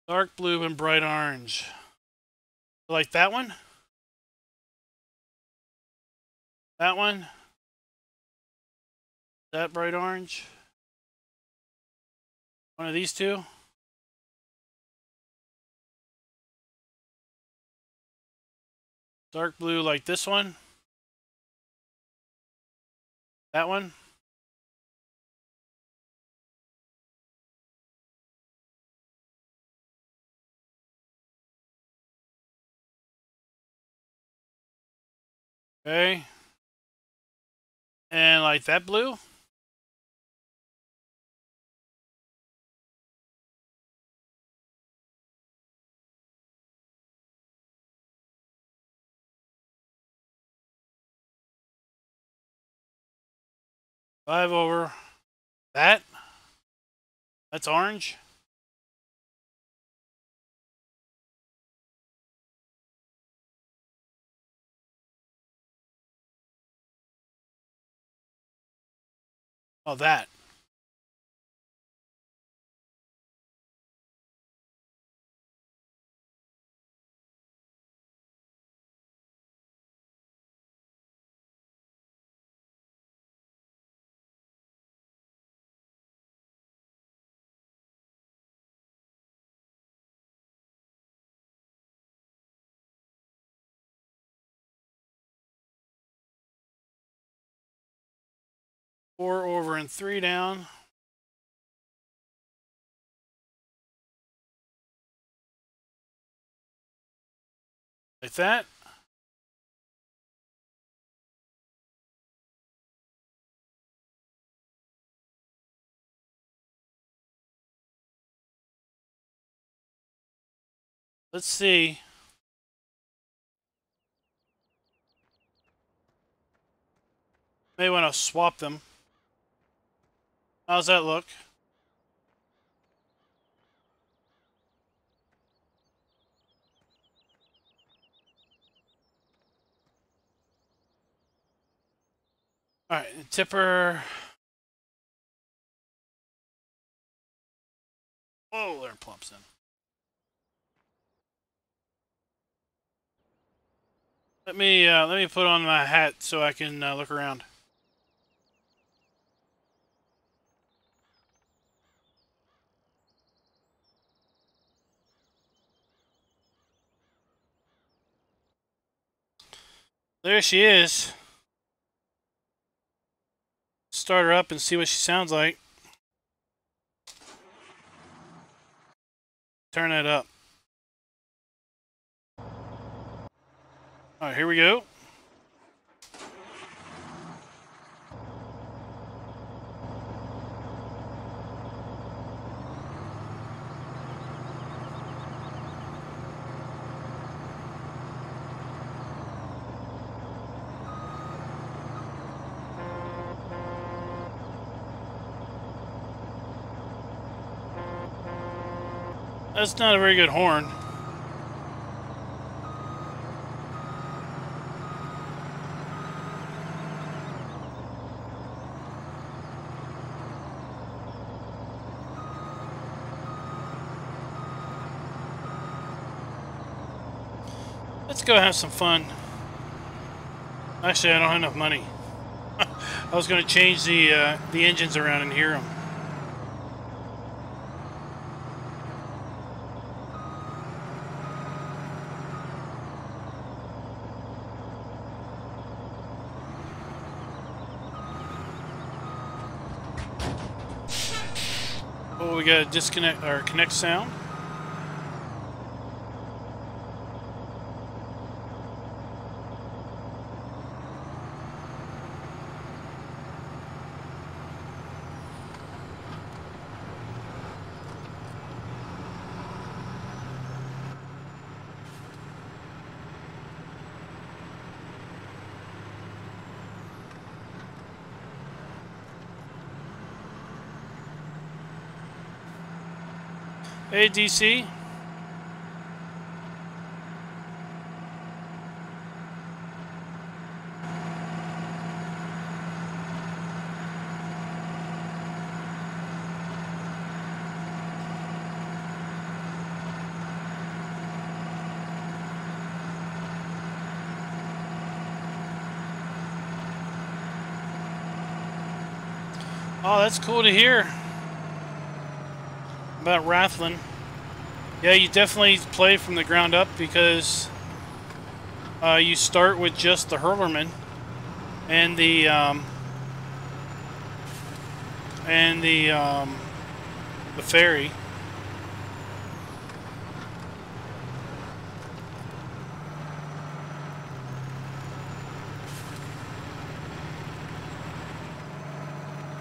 Dark blue and bright orange. Like that one? That one? That bright orange? One of these two? Dark blue like this one? That one? Okay. And like that blue? Five over. That? That's orange? Oh, that. Four over and three down. Like that. Let's see. May want to swap them. How's that look? Alright, tipper. Oh, there plumps in. Let me put on my hat so I can look around. There she is. Start her up and see what she sounds like. Turn it up. Alright, here we go. That's not a very good horn. Let's go have some fun. Actually, I don't have enough money. I was going to change the engines around and hear them. Oh, we got to disconnect or connect sound. Hey, DC. Oh, that's cool to hear about Rathlin. Yeah, you definitely play from the ground up because you start with just the Hurlerman and the ferry.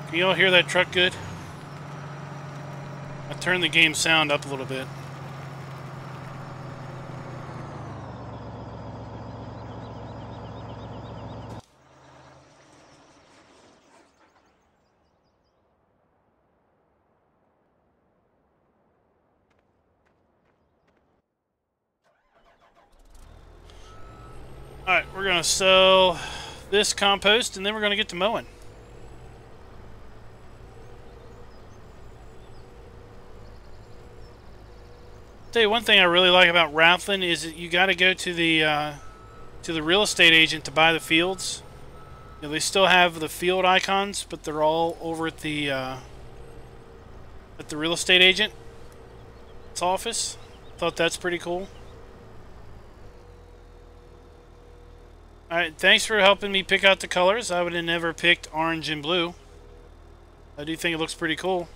Can you all hear that truck good? I turned the game sound up a little bit. Alright, we're going to sell this compost and then we're going to get to mowing. Tell you one thing I really like about Rathlin is that you got to go to the real estate agent to buy the fields. You know, they still have the field icons, but they're all over at the real estate agent's office. Thought that's pretty cool. Alright, thanks for helping me pick out the colors. I would have never picked orange and blue. I do think it looks pretty cool.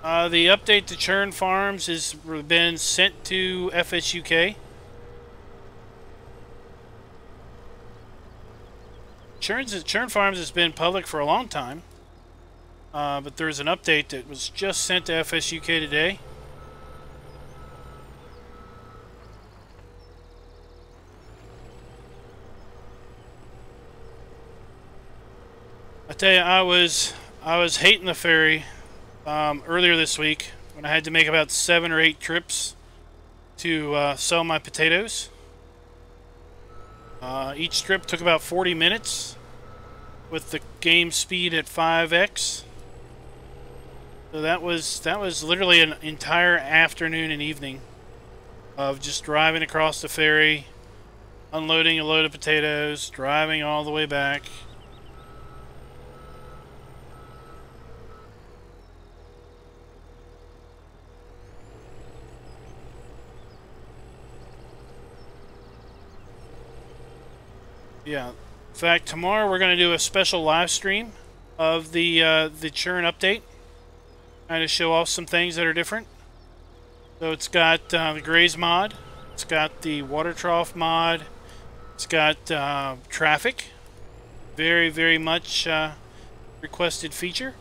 The update to Churn Farms has been sent to FSUK. Churn Farms has been public for a long time, but there's an update that was just sent to FSUK today. I tell you, I was hating the ferry earlier this week when I had to make about 7 or 8 trips to sell my potatoes. Each trip took about 40 minutes with the game speed at 5x. So that was literally an entire afternoon and evening of just driving across the ferry, unloading a load of potatoes, driving all the way back. Yeah, in fact, tomorrow we're going to do a special live stream of the churn update, kind of show off some things that are different. So it's got the Graze mod, it's got the water trough mod, it's got traffic, very, very much requested feature.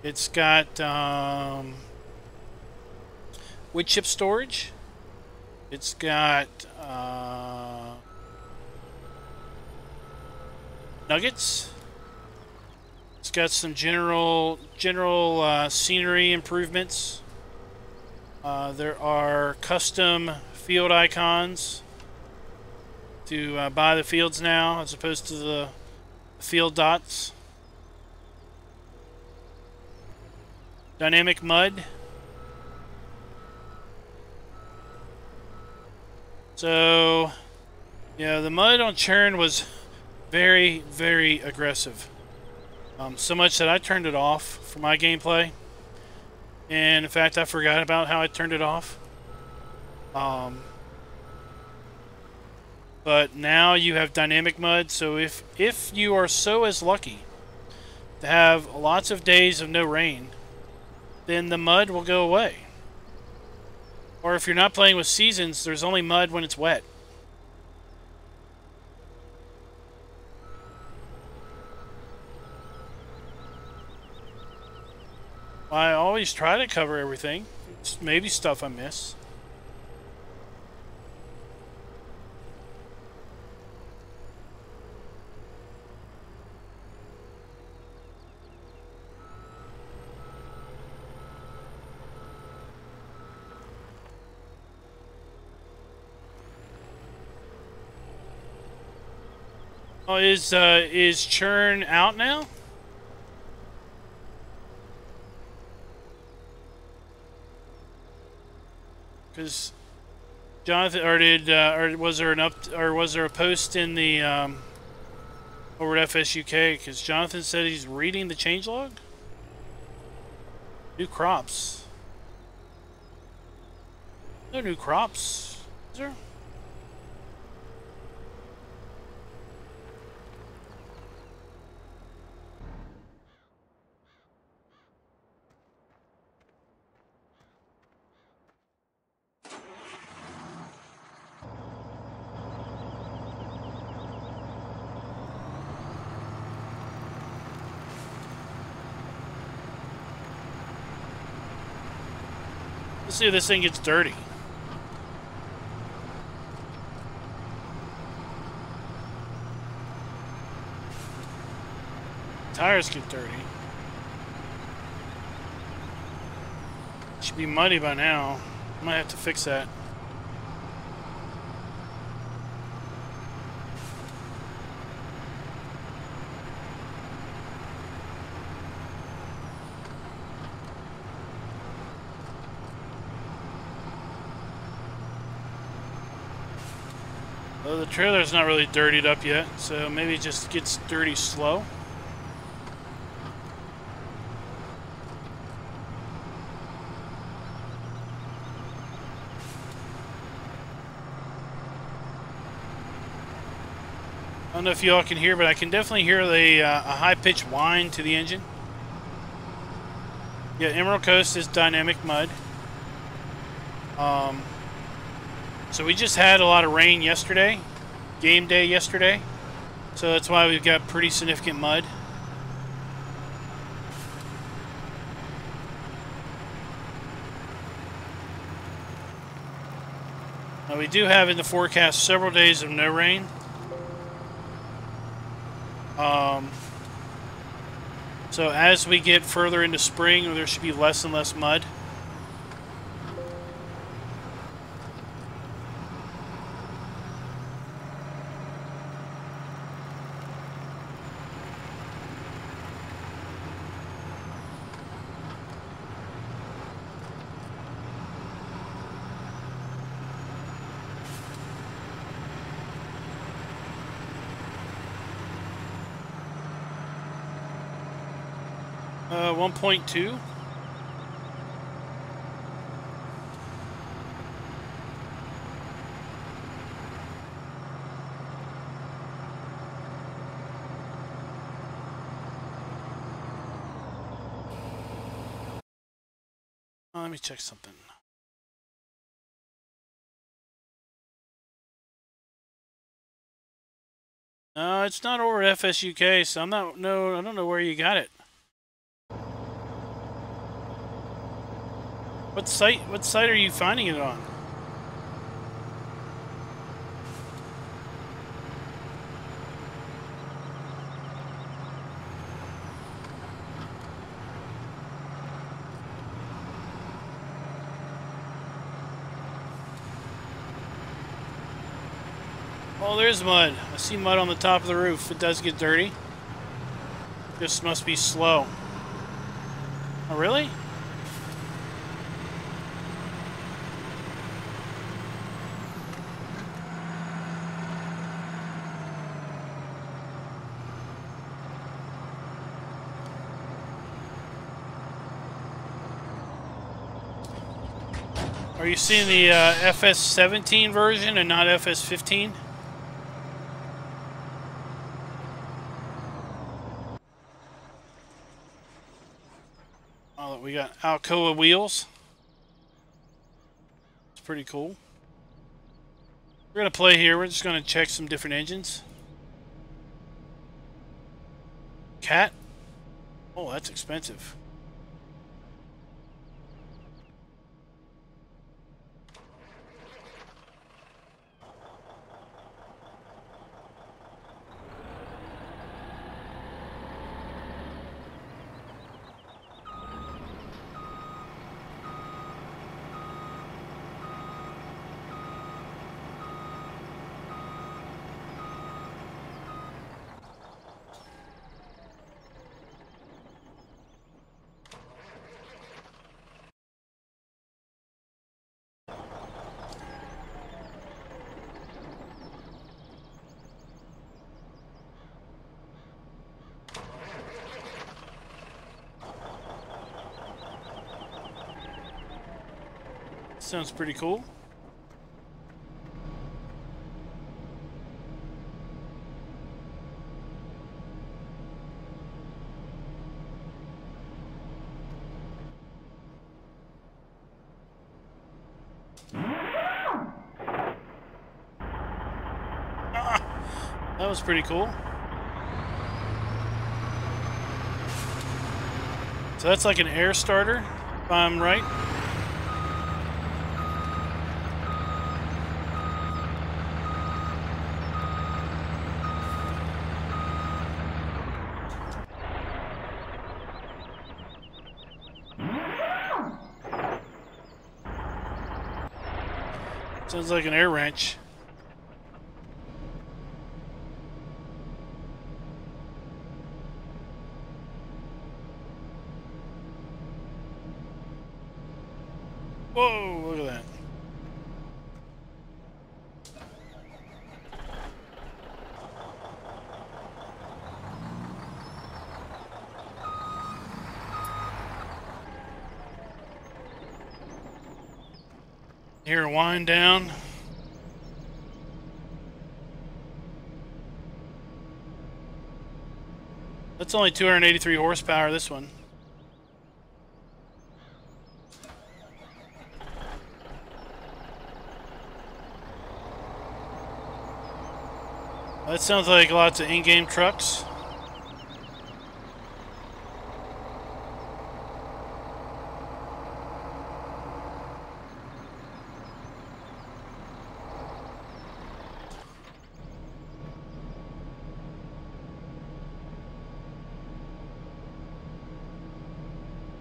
It's got wood chip storage. It's got nuggets. It's got some general scenery improvements. There are custom field icons to buy the fields now, as opposed to the field dots. Dynamic mud. So, yeah, the mud on churn was very, very aggressive. So much that I turned it off for my gameplay. And in fact, I forgot about how I turned it off. But now you have dynamic mud, so if you are so as lucky to have lots of days of no rain, then the mud will go away. Or if you're not playing with seasons, there's only mud when it's wet. I always try to cover everything. It's maybe stuff I miss. Oh, is churn out now? Because Jonathan, or was there a post in the over at FSUK because Jonathan said he's reading the changelog. New crops. No new crops, is there? Let's see if this thing gets dirty. Tires get dirty. Should be muddy by now. I might have to fix that. Well, the trailer's not really dirtied up yet, so maybe it just gets dirty slow. I don't know if y'all can hear, but I can definitely hear a high-pitched whine to the engine. Yeah, Emerald Coast is dynamic mud. So we just had a lot of rain yesterday, game day yesterday. So that's why we've got pretty significant mud. Now we do have in the forecast several days of no rain. So as we get further into spring, there should be less and less mud. 1.2. Let me check something. No, it's not over at FSUK, so I don't know where you got it. What site are you finding it on? Oh, there's mud. I see mud on the top of the roof. It does get dirty. This must be slow. Oh, really? Are you seeing the FS17 version and not FS15? Oh, we got Alcoa wheels. It's pretty cool. We're going to play here. We're just going to check some different engines. Cat? Oh, that's expensive. Sounds pretty cool. That was pretty cool. So that's like an air starter, if I'm right. Sounds like an air wrench. Whoa, look at that. Here, wind down. That's only 283 horsepower, this one. That sounds like lots of in-game trucks.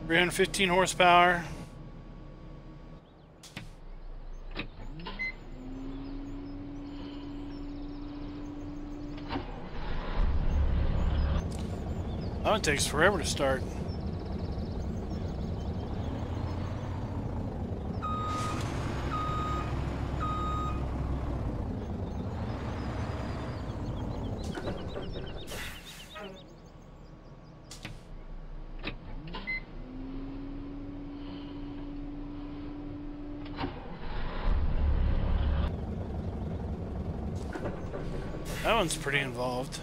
$315 horsepower. That one takes forever to start. That one's pretty involved.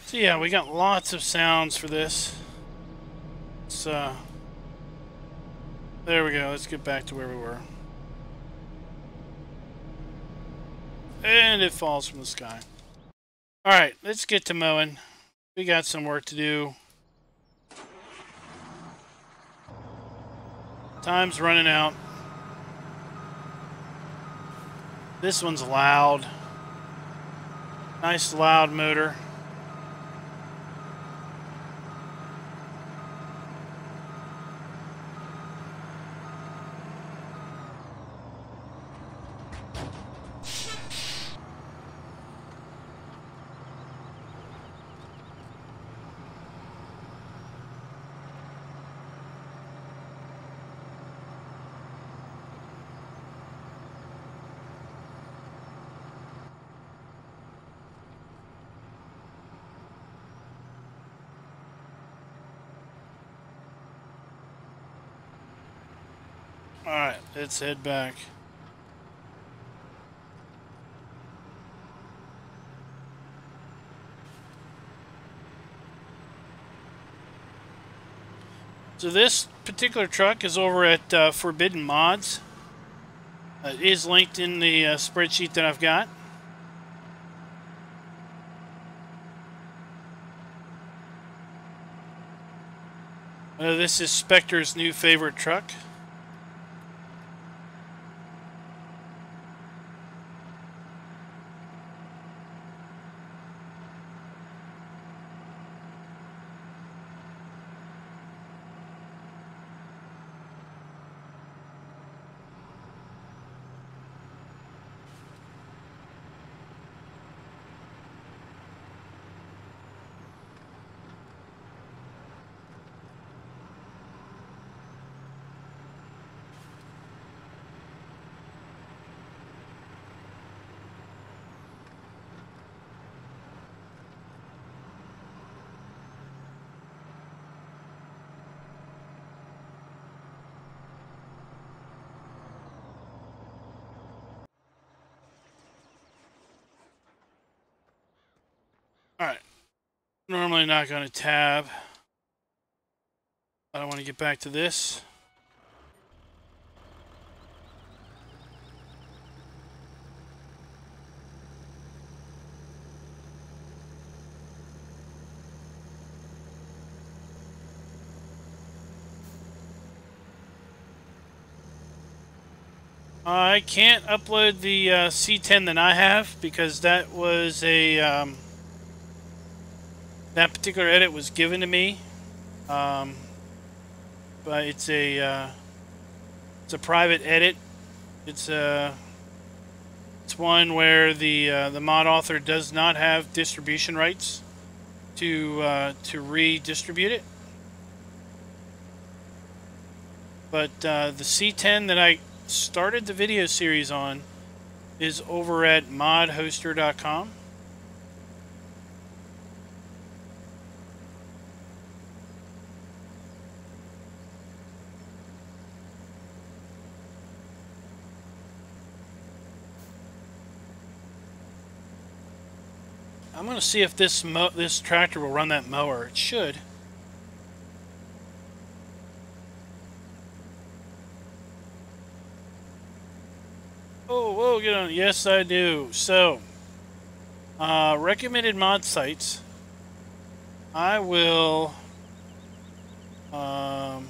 So yeah, we got lots of sounds for this. It's, there we go. Let's get back to where we were. And it falls from the sky. Alright, let's get to mowing. We got some work to do. Time's running out. This one's loud. Nice loud motor. Alright, let's head back. So this particular truck is over at Forbidden Mods. It is linked in the spreadsheet that I've got. This is Spectre's new favorite truck. Alright. Normally not going to tab. I don't want to get back to this. I can't upload the C10 that I have because that was a that particular edit was given to me, but it's a private edit. It's one where the mod author does not have distribution rights to redistribute it. But the C10 that I started the video series on is over at modhoster.com. I'm going to see if this tractor will run that mower. It should. Oh, whoa, get on. Yes, I do. So, recommended mod sites. I will, let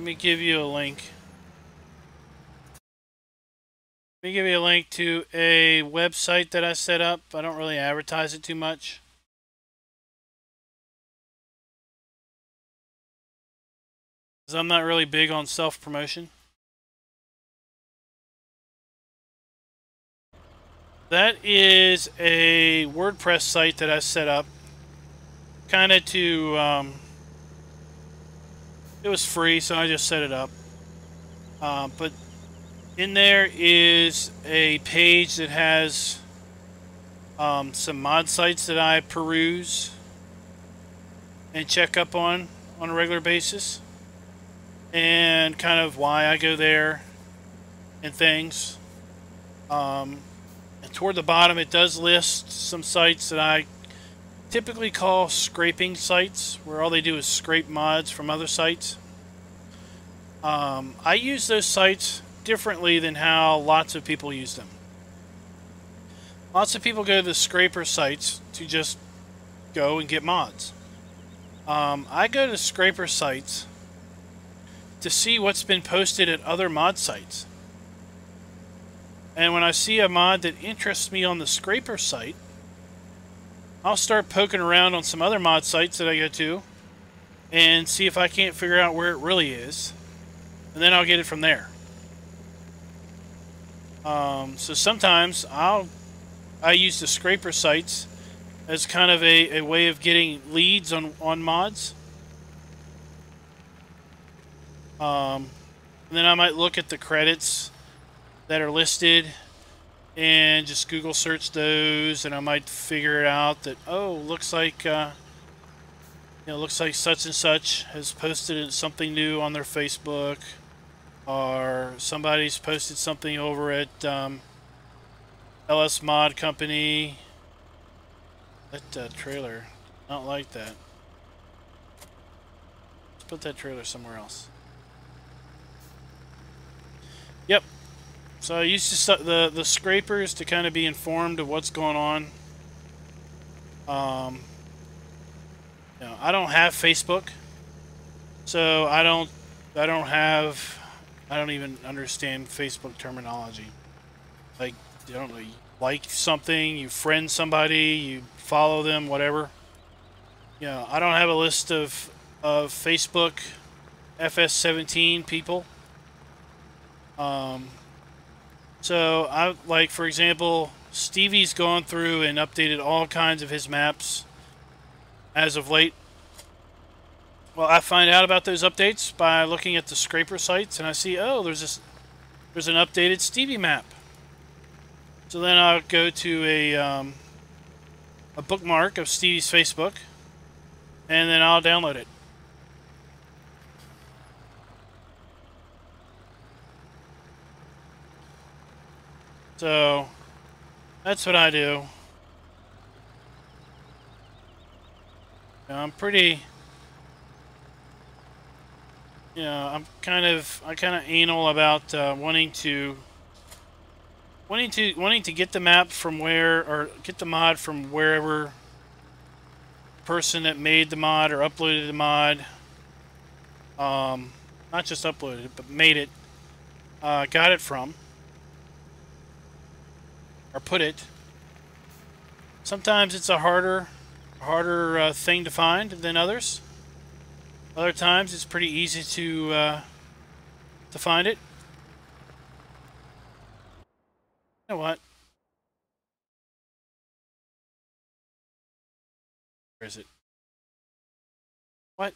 me give you a link. Let me give you a link to a website that I set up. I don't really advertise it too much. Because I'm not really big on self-promotion. That is a WordPress site that I set up, kind of to, it was free, so I just set it up. But in there is a page that has some mod sites that I peruse and check up on a regular basis, and kind of why I go there and things. And toward the bottom, it does list some sites that I typically call scraping sites, where all they do is scrape mods from other sites. I use those sites differently than how lots of people use them. Lots of people go to the scraper sites to just go and get mods. I go to scraper sites to see what's been posted at other mod sites. And when I see a mod that interests me on the scraper site, I'll start poking around on some other mod sites that I go to and see if I can't figure out where it really is. And then I'll get it from there. So sometimes I use the scraper sites as kind of a way of getting leads on mods. And then I might look at the credits that are listed and just Google search those, and I might figure out that, oh, looks like looks like such and such has posted something new on their Facebook, or somebody's posted something over at LS Mod Company. That trailer, not like that. Let's put that trailer somewhere else. Yep. So I used the scrapers to kind of be informed of what's going on. I don't have Facebook, so I don't even understand Facebook terminology. Like, I don't know, you like something, you friend somebody, you follow them, whatever. I don't have a list of Facebook FS17 people. So I like, for example, Stevie's gone through and updated all kinds of his maps as of late. Well, I find out about those updates by looking at the scraper sites, and I see, oh, there's an updated Stevie map. So then I'll go to a bookmark of Stevie's Facebook, and then I'll download it. So that's what I do. I'm pretty, I'm kind of anal about wanting to get the map from where, or get the mod from wherever the person that made the mod or uploaded the mod, not just uploaded it, but made it, got it from, or put it. Sometimes it's a harder thing to find than others. Other times it's pretty easy to find it. You know what? Where is it? What?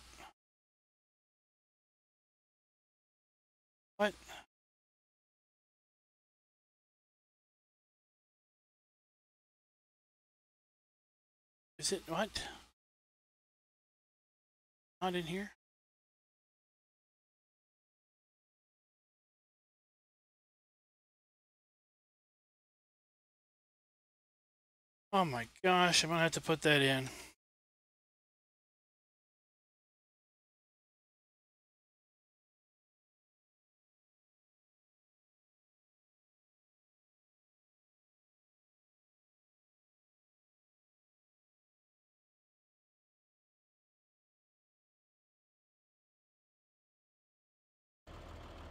What? Is it what? Not in here? Oh my gosh, I'm gonna have to put that in.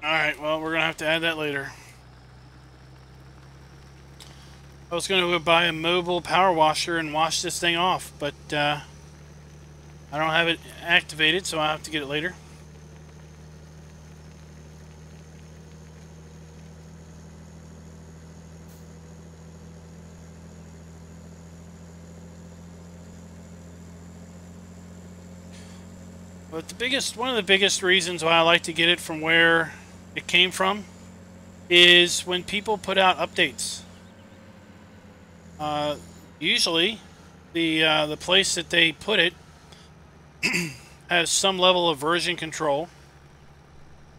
Alright, well, we're gonna have to add that later. I was gonna go buy a mobile power washer and wash this thing off, but I don't have it activated, so I'll have to get it later. But one of the biggest reasons why I like to get it from where it came from is when people put out updates. Usually, the place that they put it has some level of version control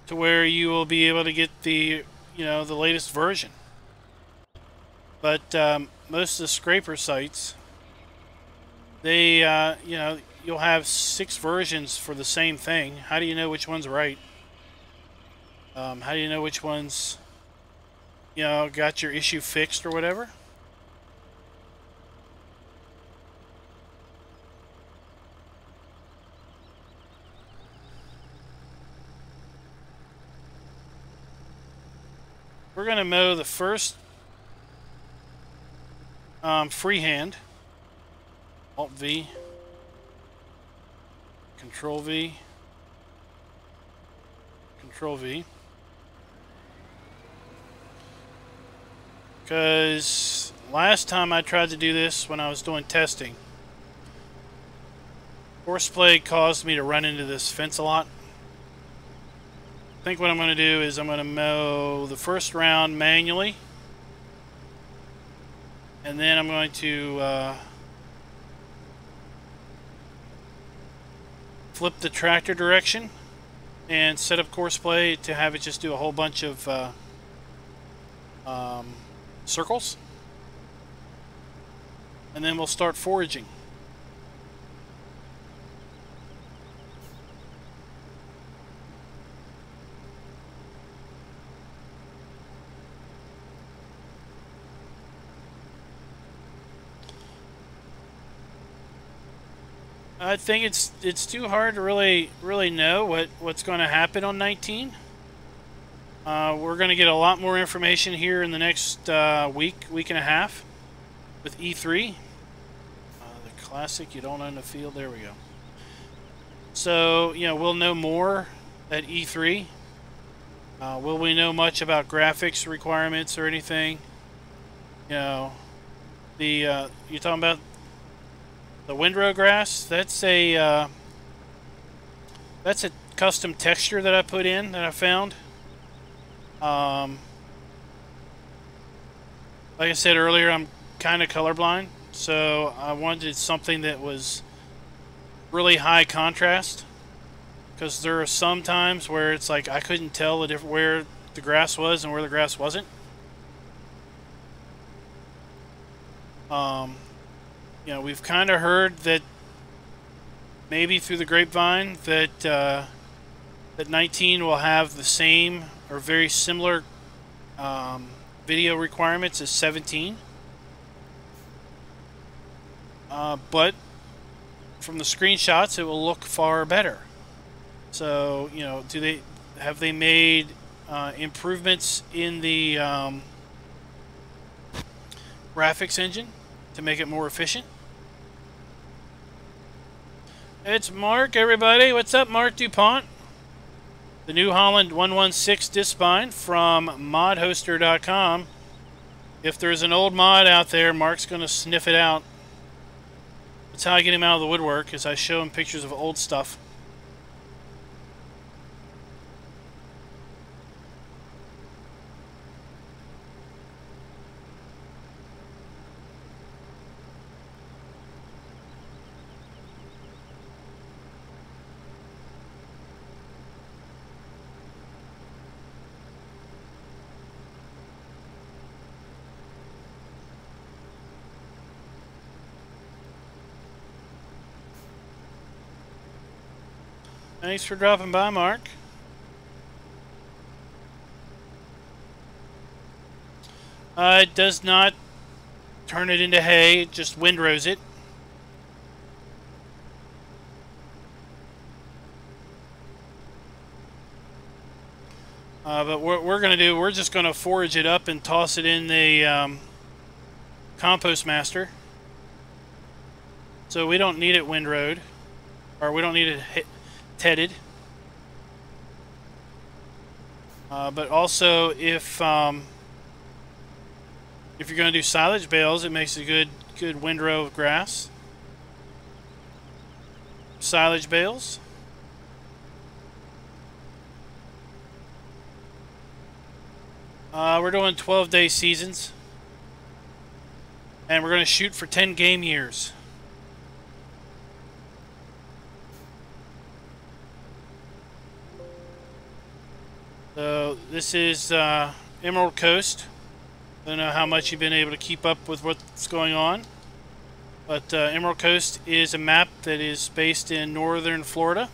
to where you will be able to get the latest version. But most of the scraper sites, they you'll have 6 versions for the same thing. How do you know which one's right? How do you know which one's got your issue fixed or whatever? We're going to mow the first freehand. Alt V. Control V. Control V. Because last time I tried to do this when I was doing testing, horseplay caused me to run into this fence a lot. I think what I'm going to do is I'm going to mow the first round manually, and then I'm going to flip the tractor direction and set up courseplay to have it just do a whole bunch of circles, and then we'll start foraging. I think it's too hard to really know what's going to happen on 19. We're going to get a lot more information here in the next week and a half with E3. The classic, you don't own the field. There we go. So we'll know more at E3. Will we know much about graphics requirements or anything? You're talking about the windrow grass. That's a custom texture that I put in, that I found. Like I said earlier, I'm kind of colorblind, so I wanted something that was really high contrast, because there are some times where it's like I couldn't tell where the grass was and where the grass wasn't. We've kind of heard that maybe through the grapevine that that 19 will have the same or very similar video requirements as 17. But from the screenshots, it will look far better. So, you know, have they made improvements in the graphics engine to make it more efficient? It's Mark, everybody. What's up, Mark DuPont? The New Holland 116 disc spine from modhoster.com. If there's an old mod out there, Mark's going to sniff it out. That's how I get him out of the woodwork, is I show him pictures of old stuff. Thanks for dropping by, Mark. It does not turn it into hay, it just windrows it. But what we're going to do, we're just going to forage it up and toss it in the compost master. So we don't need it windrowed, or we don't need it tedded. But also, if you're going to do silage bales, it makes a good windrow of grass. Silage bales. We're doing 12-day seasons, and we're going to shoot for 10 game years. So this is Emerald Coast. I don't know how much you've been able to keep up with what's going on, but Emerald Coast is a map that is based in northern Florida.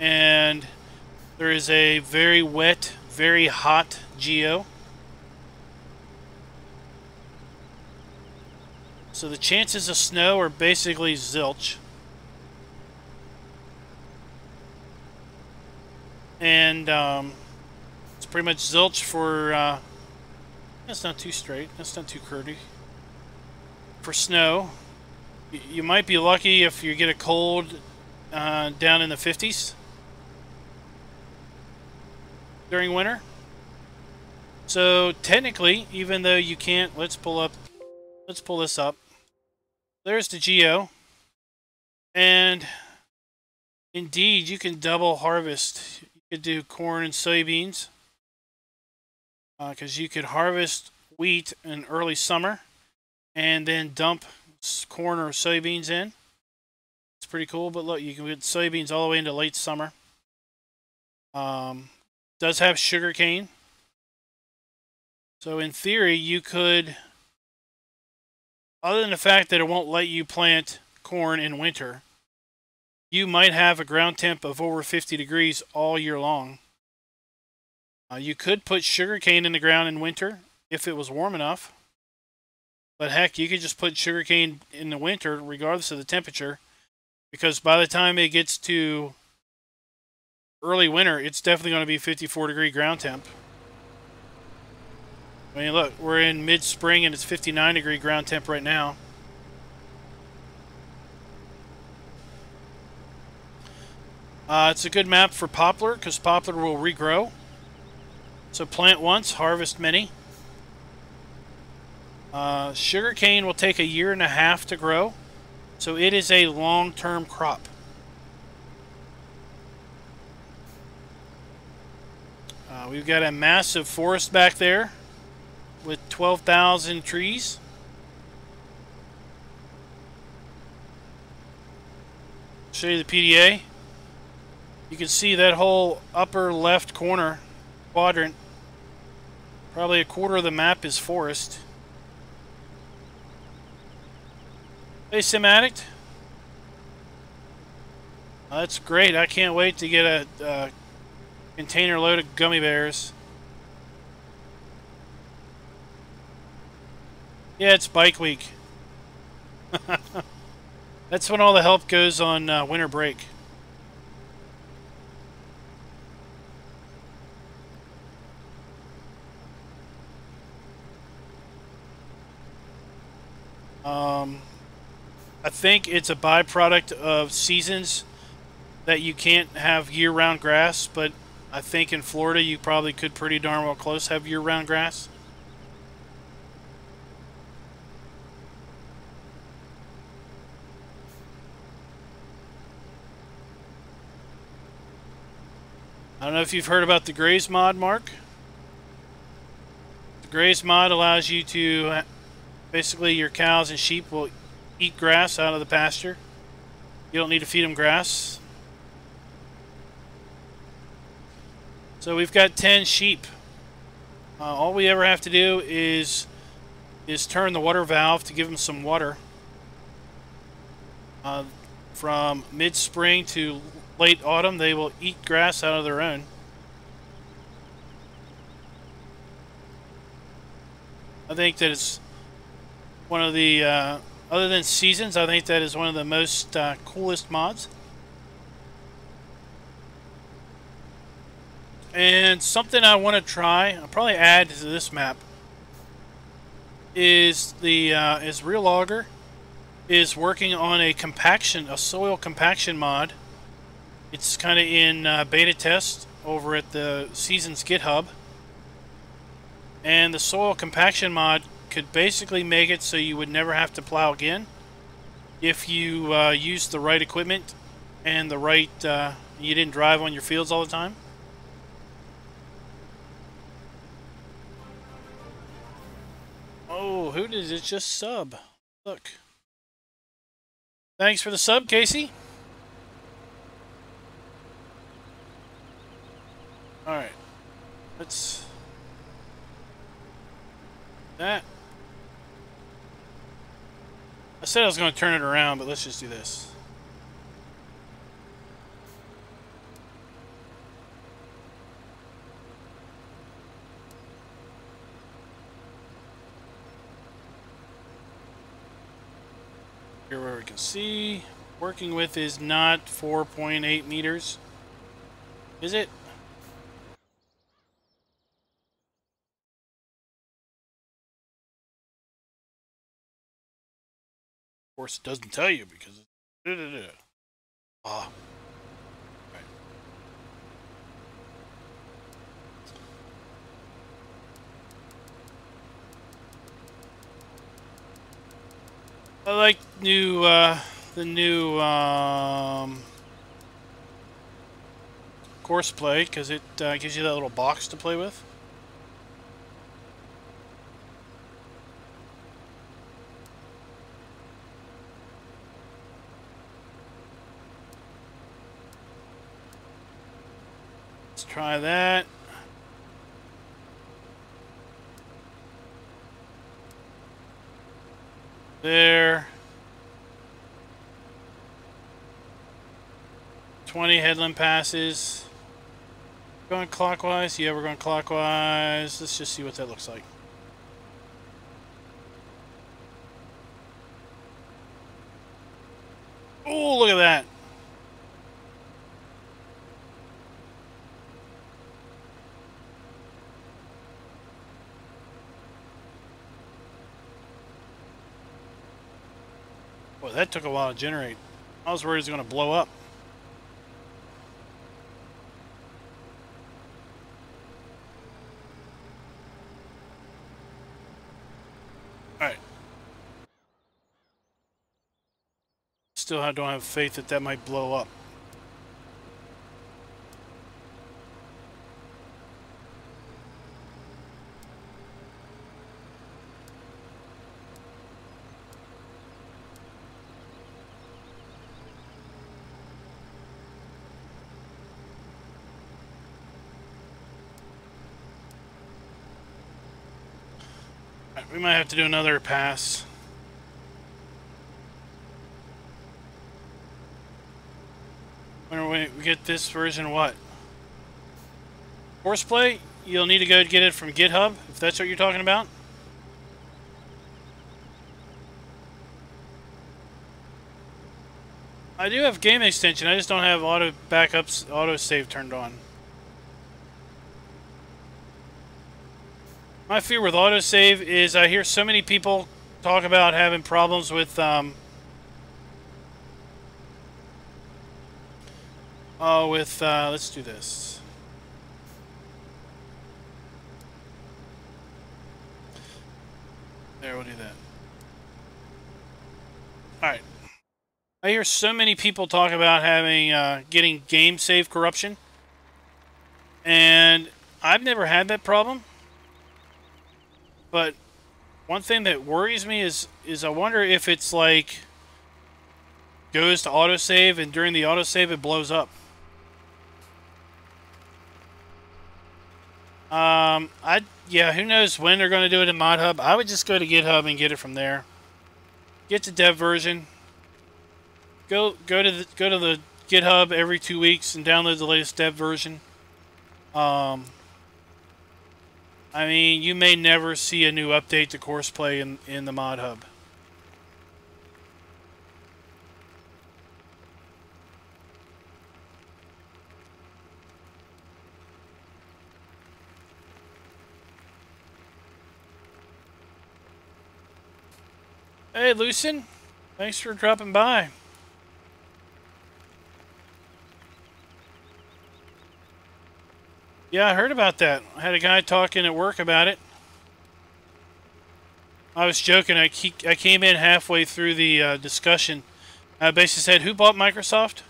And there is a very wet, very hot geo. So the chances of snow are basically zilch. And it's pretty much zilch for, that's not too straight, that's not too curdy. For snow, you might be lucky if you get a cold down in the 50s during winter. So technically, even though you can't, let's pull this up. There's the geo. And indeed, you can double harvest. You could do corn and soybeans, because you could harvest wheat in early summer and then dump corn or soybeans in. It's pretty cool, but look, you can get soybeans all the way into late summer. Does have sugar cane. So in theory, you could, other than the fact that it won't let you plant corn in winter, you might have a ground temp of over 50 degrees all year long. You could put sugarcane in the ground in winter if it was warm enough. But heck, you could just put sugarcane in the winter regardless of the temperature, because by the time it gets to early winter, it's definitely going to be 54-degree ground temp. I mean, look, we're in mid-spring and it's 59-degree ground temp right now. It's a good map for poplar because poplar will regrow. So plant once, harvest many. Sugarcane will take 1.5 years to grow, so it is a long-term crop. We've got a massive forest back there with 12,000 trees. Show you the PDA. You can see that whole upper left corner quadrant. Probably 1/4 of the map is forest. Hey, Sim Addict. That's great. I can't wait to get a container load of gummy bears. Yeah, it's bike week. That's when all the help goes on winter break. I think it's a byproduct of seasons that you can't have year-round grass, but I think in Florida you probably could pretty darn well close have year-round grass. I don't know if you've heard about the graze mod, Mark. The graze mod allows you to, basically your cows and sheep will eat grass out of the pasture. You don't need to feed them grass. So we've got 10 sheep. All we ever have to do is turn the water valve to give them some water. From mid-spring to late autumn, they will eat grass out of their own. I think that it's one of the, other than seasons, I think that is one of the most coolest mods. And something I want to try, I'll probably add to this map, is the Real Logger is working on a soil compaction mod. It's kind of in beta test over at the Seasons GitHub. And the soil compaction mod could basically make it so you would never have to plow again if you use the right equipment and the right, you didn't drive on your fields all the time. Oh, who did it just sub? Look. Thanks for the sub, Casey. Alright. Let's... that. I said I was going to turn it around, but let's just do this. Here where we can see, working with is not 4.8 meters. Is it? Of course it doesn't tell you because it's... Ah. Right. I like the new course play because it gives you that little box to play with. Let's try that. There. 20 headland passes. Going clockwise? Yeah, we're going clockwise. Let's just see what that looks like. Oh, look at that. Boy, that took a while to generate. I was worried it was going to blow up. Alright. Still don't have faith that that might blow up. We might have to do another pass. get this version what? Horseplay? You'll need to go get it from GitHub, if that's what you're talking about. I do have game extension, I just don't have auto backups, autosave turned on. My fear with autosave is I hear so many people talk about having problems with let's do this. There, we'll do that. Alright. I hear so many people talk about having getting game save corruption, and I've never had that problem. But one thing that worries me is I wonder if it's like goes to autosave and during the autosave it blows up. Yeah, who knows when they're going to do it in ModHub. I would just go to GitHub and get it from there. Get the dev version. Go to the GitHub every 2 weeks and download the latest dev version. I mean, you may never see a new update to Courseplay in the ModHub. Hey, Lucien. Thanks for dropping by. Yeah, I heard about that. I had a guy talking at work about it. I was joking. I came in halfway through the discussion. I basically said, who bought Microsoft?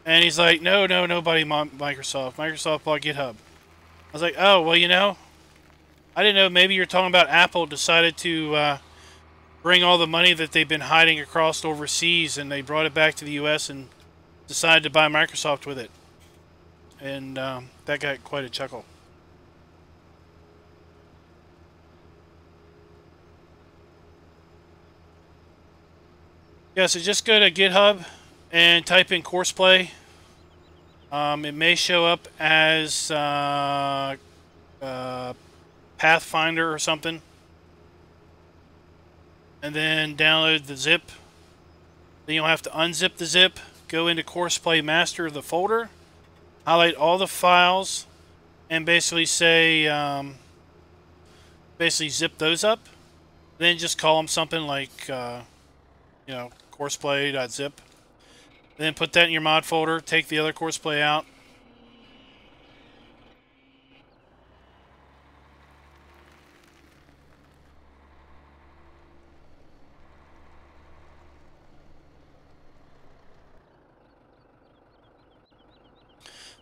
And he's like, no, nobody bought Microsoft. Microsoft bought GitHub. I was like, oh, well, you know, I didn't know. Maybe you're talking about Apple decided to bring all the money that they've been hiding across overseas, and they brought it back to the U.S. and decided to buy Microsoft with it. And that got quite a chuckle. Yeah, so just go to GitHub and type in Courseplay. It may show up as Pathfinder or something. And then download the zip. Then you'll have to unzip the zip, go into Courseplay Master, the folder, highlight all the files, and basically say, zip those up. Then just call them something like, you know, courseplay.zip. Then put that in your mod folder, take the other Courseplay out.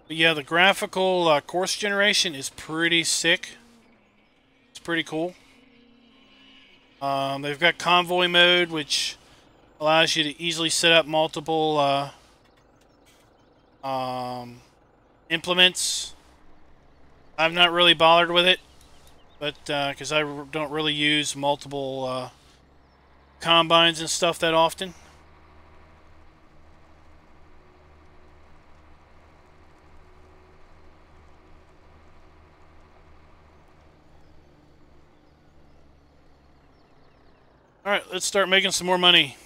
But yeah, the graphical course generation is pretty sick. It's pretty cool. They've got convoy mode, which allows you to easily set up multiple implements. I've not really bothered with it, but because I don't really use multiple combines and stuff that often. Alright, let's start making some more money.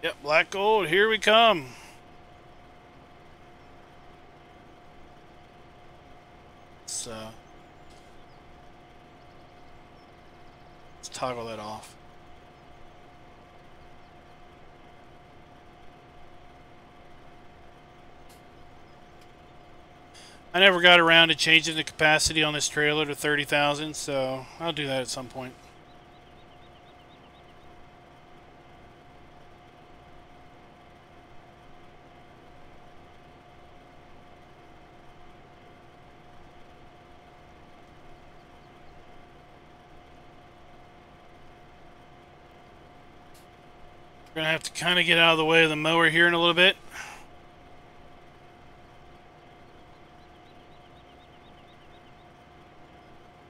Yep, black gold, here we come. Let's toggle that off. I never got around to changing the capacity on this trailer to 30,000, so I'll do that at some point. We're gonna have to kind of get out of the way of the mower here in a little bit.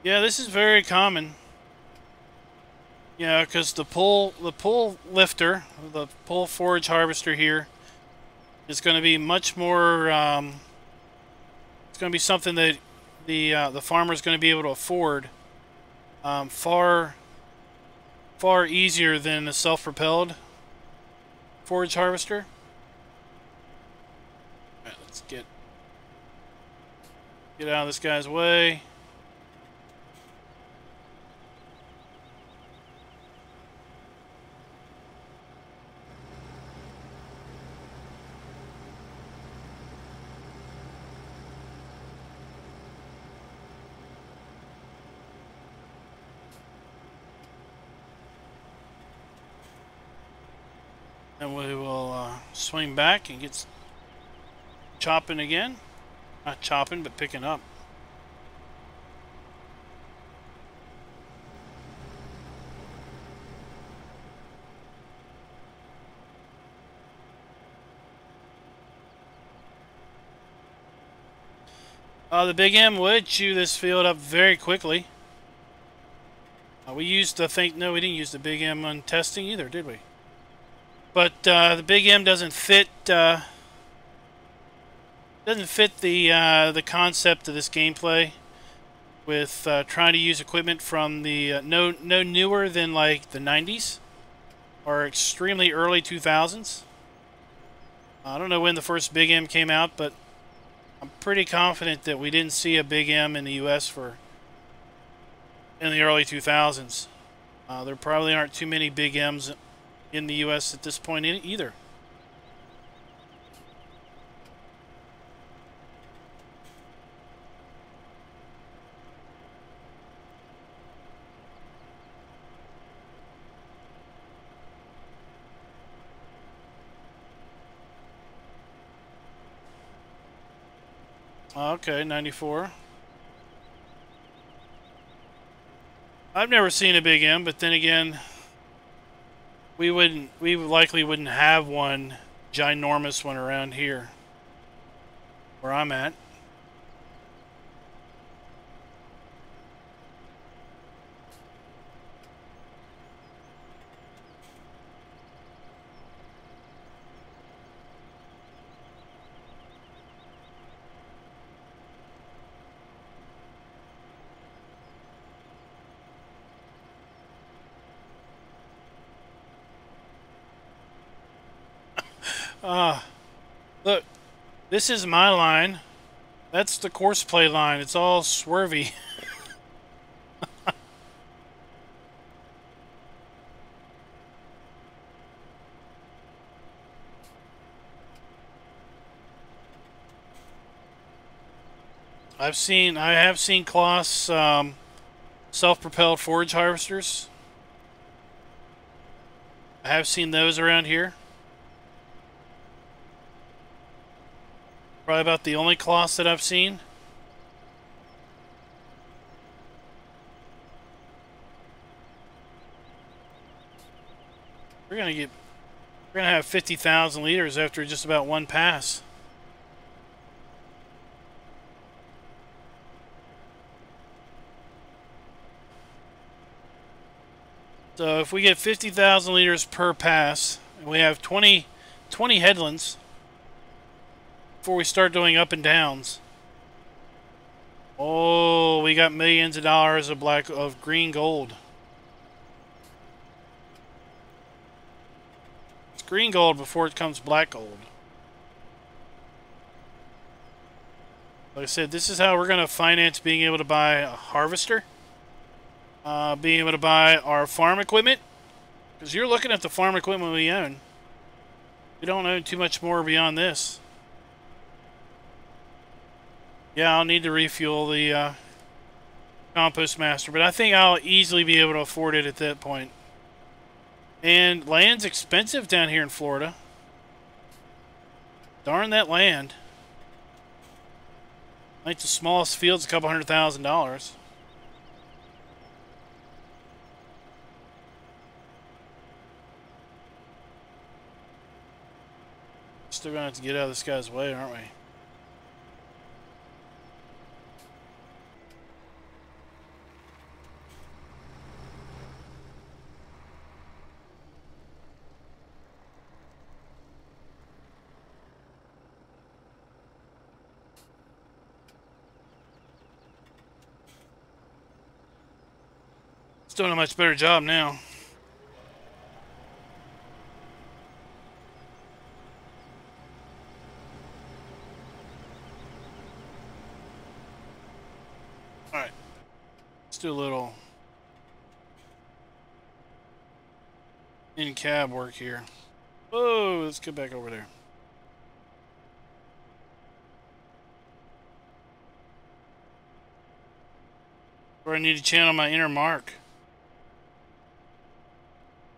Yeah, this is very common. Yeah, because the pull lifter, the pull forage harvester here, is going to be much more. It's going to be something that the farmer is going to be able to afford far easier than a self-propelled forage harvester. All right, let's get out of this guy's way. And we will swing back and get chopping again. Not chopping, but picking up. The Big M would chew this field up very quickly. We used, I think, no, we didn't use the Big M on testing either, did we? But the Big M doesn't fit the concept of this gameplay with trying to use equipment from the no newer than like the 90s or extremely early 2000s. I don't know when the first Big M came out, but I'm pretty confident that we didn't see a Big M in the U.S. in the early 2000s. There probably aren't too many Big M's in the U.S. at this point either. Okay, 94. I've never seen a Big M, but then again, we likely wouldn't have one ginormous one around here where I'm at. Look, this is my line. That's the course play line. It's all swervy. I have seen Kloss self-propelled forage harvesters. I have seen those around here. Probably about the only Kloss that I've seen. We're gonna have 50,000 liters after just about one pass. So if we get 50,000 liters per pass, and we have 20 headlands before we start doing up and downs. Oh, we got millions of dollars of green gold. It's green gold before it comes black gold. Like I said, this is how we're going to finance being able to buy a harvester. Being able to buy our farm equipment. Because you're looking at the farm equipment we own. We don't own too much more beyond this. Yeah, I'll need to refuel the compost master, but I think I'll easily be able to afford it at that point. And land's expensive down here in Florida. Darn that land. I think the smallest field's a couple $100,000. still gonna have to get out of this guy's way, aren't we? It's doing a much better job now. Alright. Let's do a little in-cab work here. Whoa, let's get back over there. Where I need to channel my inner Mark.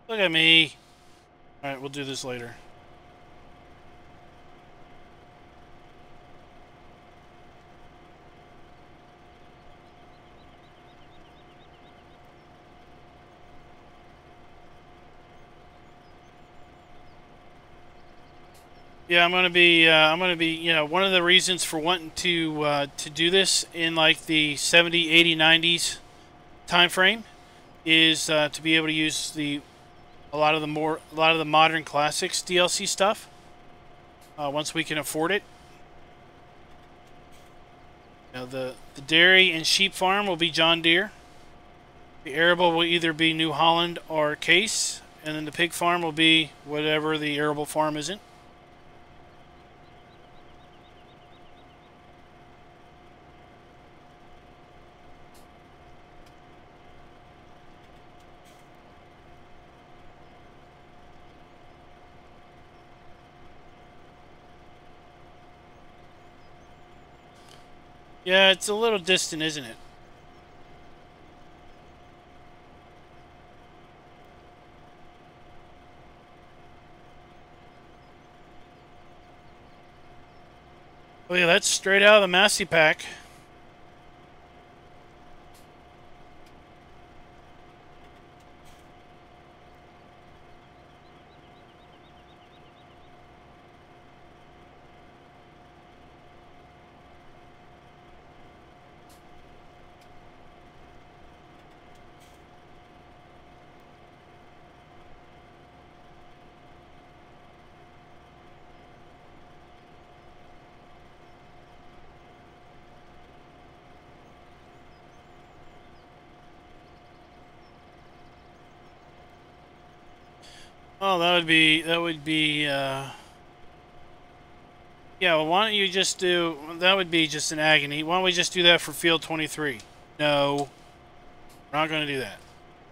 Look at me. Alright, we'll do this later. Yeah, I'm gonna be, you know, one of the reasons for wanting to do this in like the 70, 80, 90s time frame is to be able to use a lot of the modern classics DLC stuff once we can afford it. You know, the dairy and sheep farm will be John Deere. The arable will either be New Holland or Case, and then the pig farm will be whatever the arable farm isn't. Yeah, it's a little distant, isn't it? Oh yeah, that's straight out of the Massey Pack. Oh, that would be, yeah, well, why don't you just do, that would be just an agony. Why don't we just do that for field 23? No, we're not going to do that.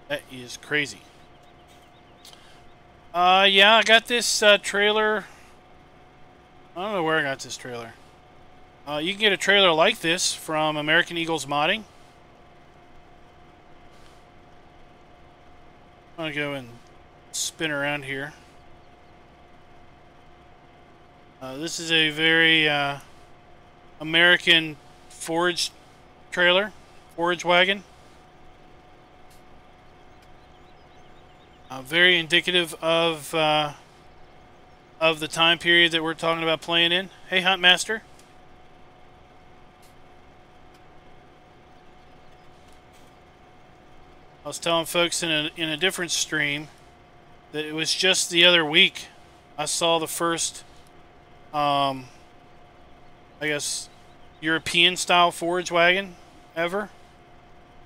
That is crazy. Yeah, I got this, trailer. I don't know where I got this trailer. You can get a trailer like this from American Eagles Modding. I'm going to go and spin around here. This is a very American forage trailer, forage wagon. Very indicative of the time period that we're talking about playing in. Hey, Huntmaster. I was telling folks in a different stream that it was just the other week I saw the first, I guess, European style forage wagon ever,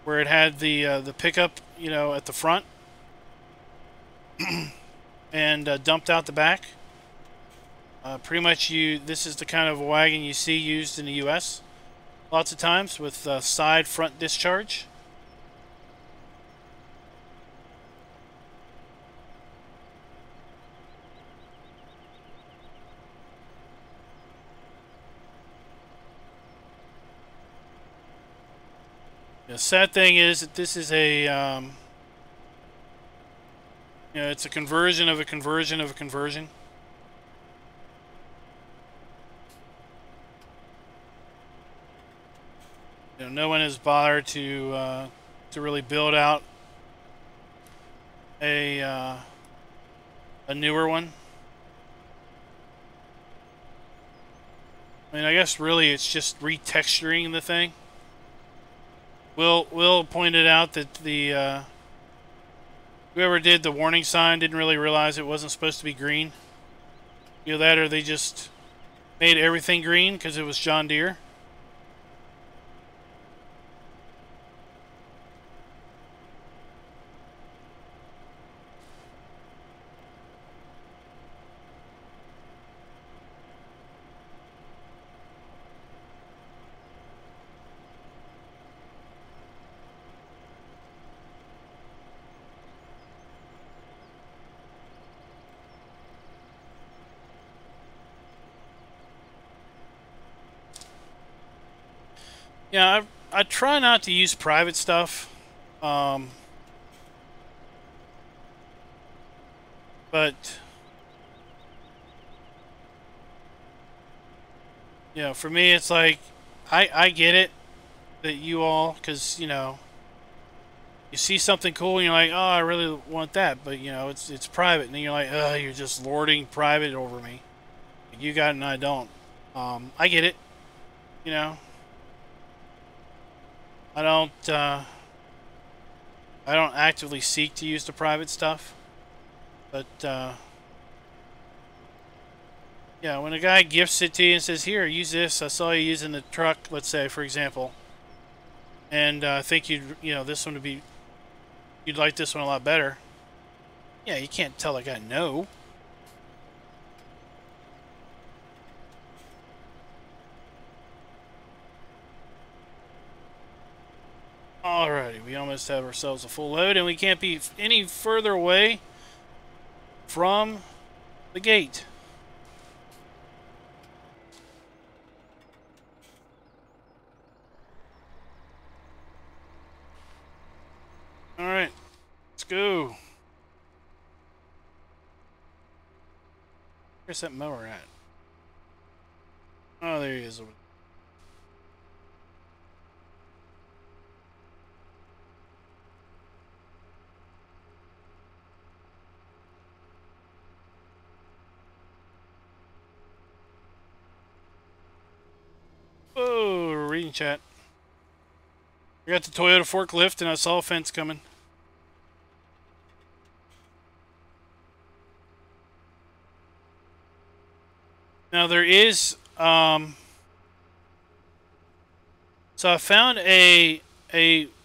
where it had the pickup, you know, at the front and dumped out the back. Pretty much, this is the kind of wagon you see used in the U.S. lots of times with side front discharge. The sad thing is that this is a, you know, it's a conversion of a conversion of a conversion. You know, no one has bothered to really build out a newer one. I mean, I guess really it's just retexturing the thing. Will pointed out that the whoever did the warning sign didn't really realize it wasn't supposed to be green. Either that or they just made everything green because it was John Deere. Yeah, I try not to use private stuff. But you know, for me, it's like I get it that you all, because you know, you see something cool and you're like, oh, I really want that, but you know, it's private, and then you're like, oh, you're just lording private over me. You got it and I don't. I get it. You know, I don't. I don't actively seek to use the private stuff, but yeah, when a guy gifts it to you and says, "Here, use this. I saw you using the truck." Let's say, for example, and I think you know, this one would be, you'd like this one a lot better. Yeah, you can't tell a guy no. Alrighty, we almost have ourselves a full load, and we can't be any further away from the gate. Alright, let's go. Where's that mower at? Oh, there he is. Oh, reading chat. I got the Toyota forklift and I saw a fence coming. Now there is, so I found a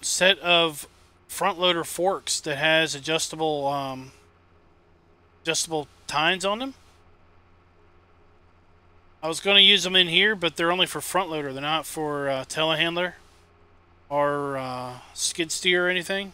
set of front loader forks that has adjustable tines on them. I was going to use them in here, but they're only for front loader. They're not for telehandler or skid steer or anything.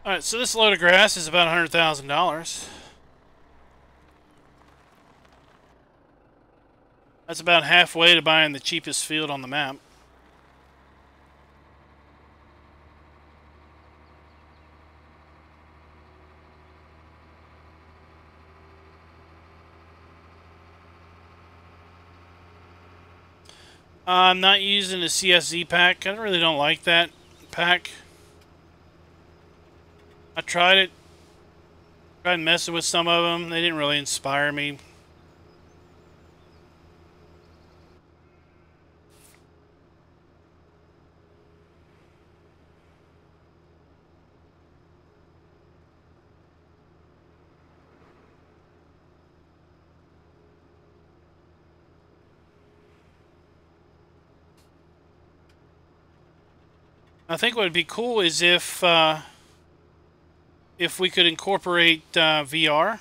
Alright, so this load of grass is about $100,000. That's about halfway to buying the cheapest field on the map. I'm not using the CSZ pack. I really don't like that pack. I tried it. Tried messing with some of them. They didn't really inspire me. I think what would be cool is if we could incorporate VR.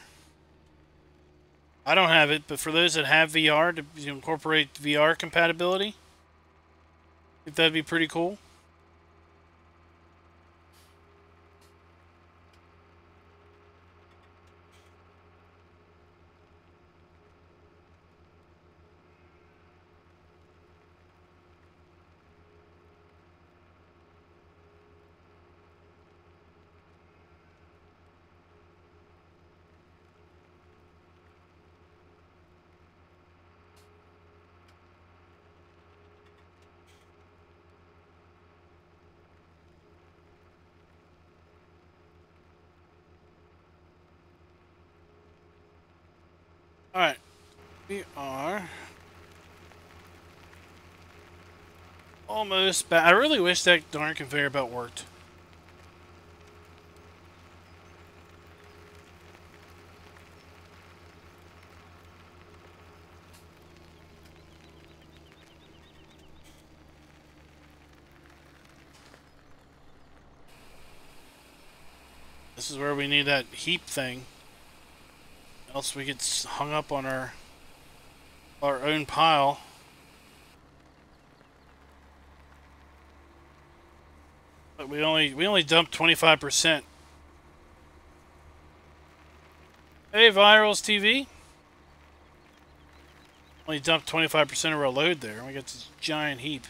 I don't have it, but for those that have VR, to incorporate VR compatibility, I think that'd be pretty cool. Alright, we are almost back. I really wish that darn conveyor belt worked. This is where we need that heap thing. Else we get hung up on our own pile. But we only dumped 25%. Hey, Virals TV. Only dumped 25% of our load there. We got this giant heap.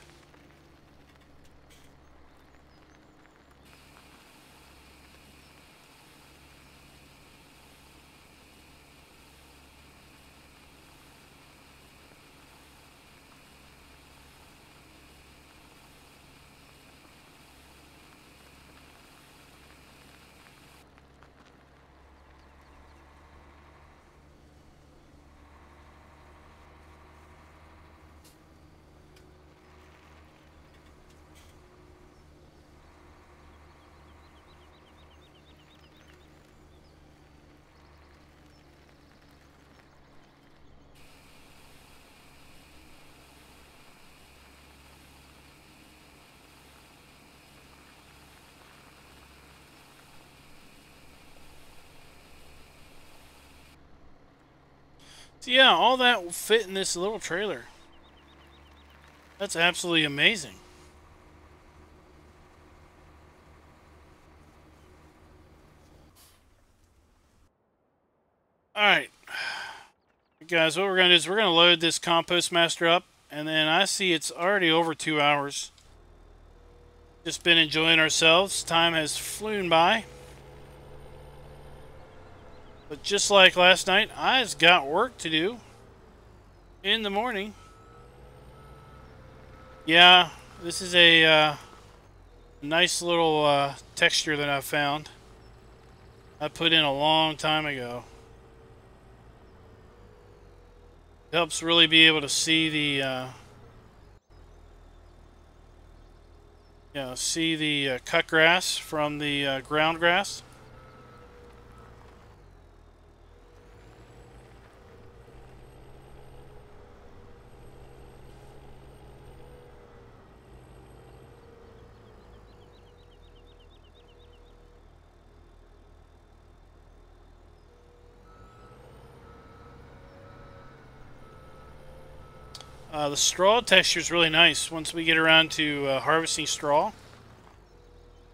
So yeah, all that will fit in this little trailer. That's absolutely amazing. Alright. Guys, what we're going to do is we're going to load this compost master up. And then I see it's already over 2 hours. Just been enjoying ourselves. Time has flown by. But just like last night, I've got work to do in the morning. Yeah, this is a nice little texture that I found. I put in a long time ago. It helps really be able to see the cut grass from the ground grass. The straw texture is really nice once we get around to harvesting straw.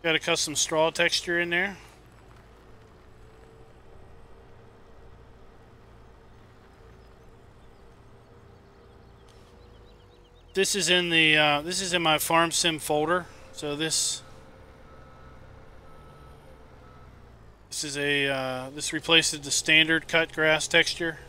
Got a custom straw texture in there. This is in the this is in my farm sim folder. So this is a this replaces the standard cut grass texture.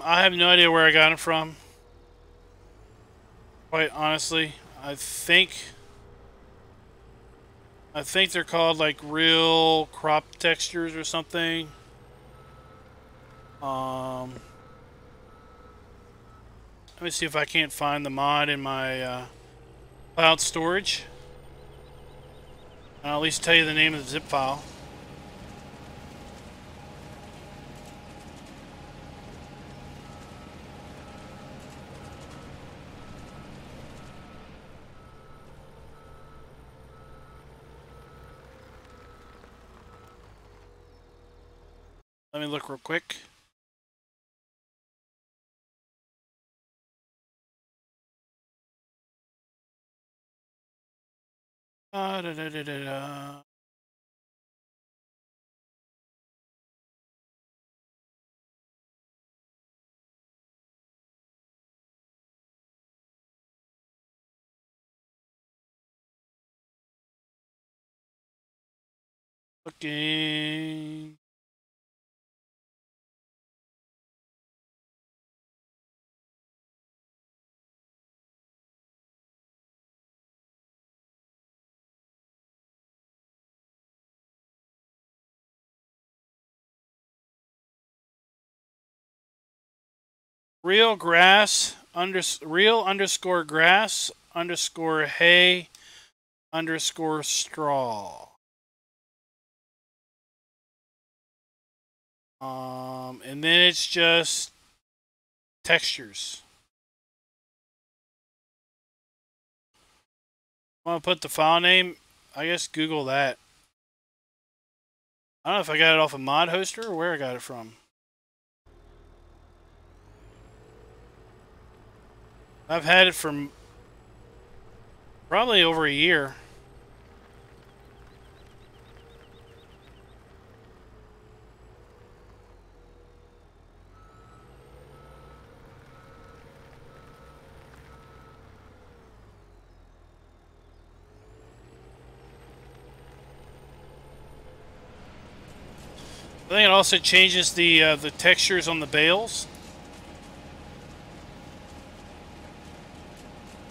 I have no idea where I got it from. Quite honestly, I think they're called like real crop textures or something. Let me see if I can't find the mod in my cloud storage. I'll at least tell you the name of the zip file. Let me look real quick. Da, da, da, da, da. Looking. Real grass real underscore grass underscore hay underscore straw. And then it's just textures. Want to put the file name? I guess Google that. I don't know if I got it off a mod hoster or where I got it from. I've had it for probably over a year. I think it also changes the textures on the bales.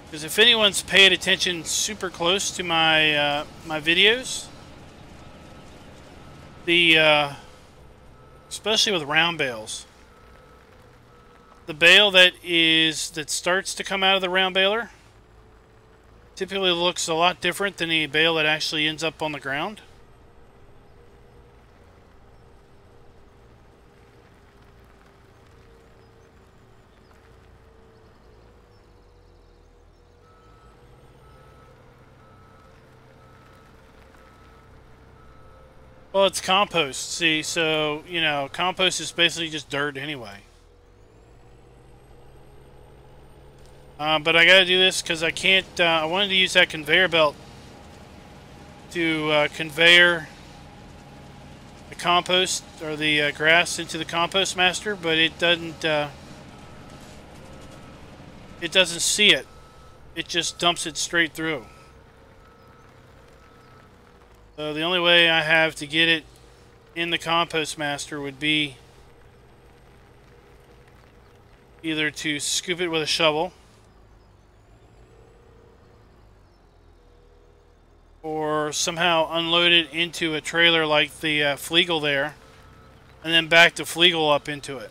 Because if anyone's paid attention super close to my my videos, especially with round bales, the bale that starts to come out of the round baler typically looks a lot different than the bale that actually ends up on the ground. Well, it's compost. See, so, you know, compost is basically just dirt anyway. But I gotta do this because I can't, I wanted to use that conveyor belt to conveyor the compost or the grass into the compost master, but it doesn't see it. It just dumps it straight through. So the only way I have to get it in the compost master would be either to scoop it with a shovel or somehow unload it into a trailer like the Flegel there and then back the Flegel up into it.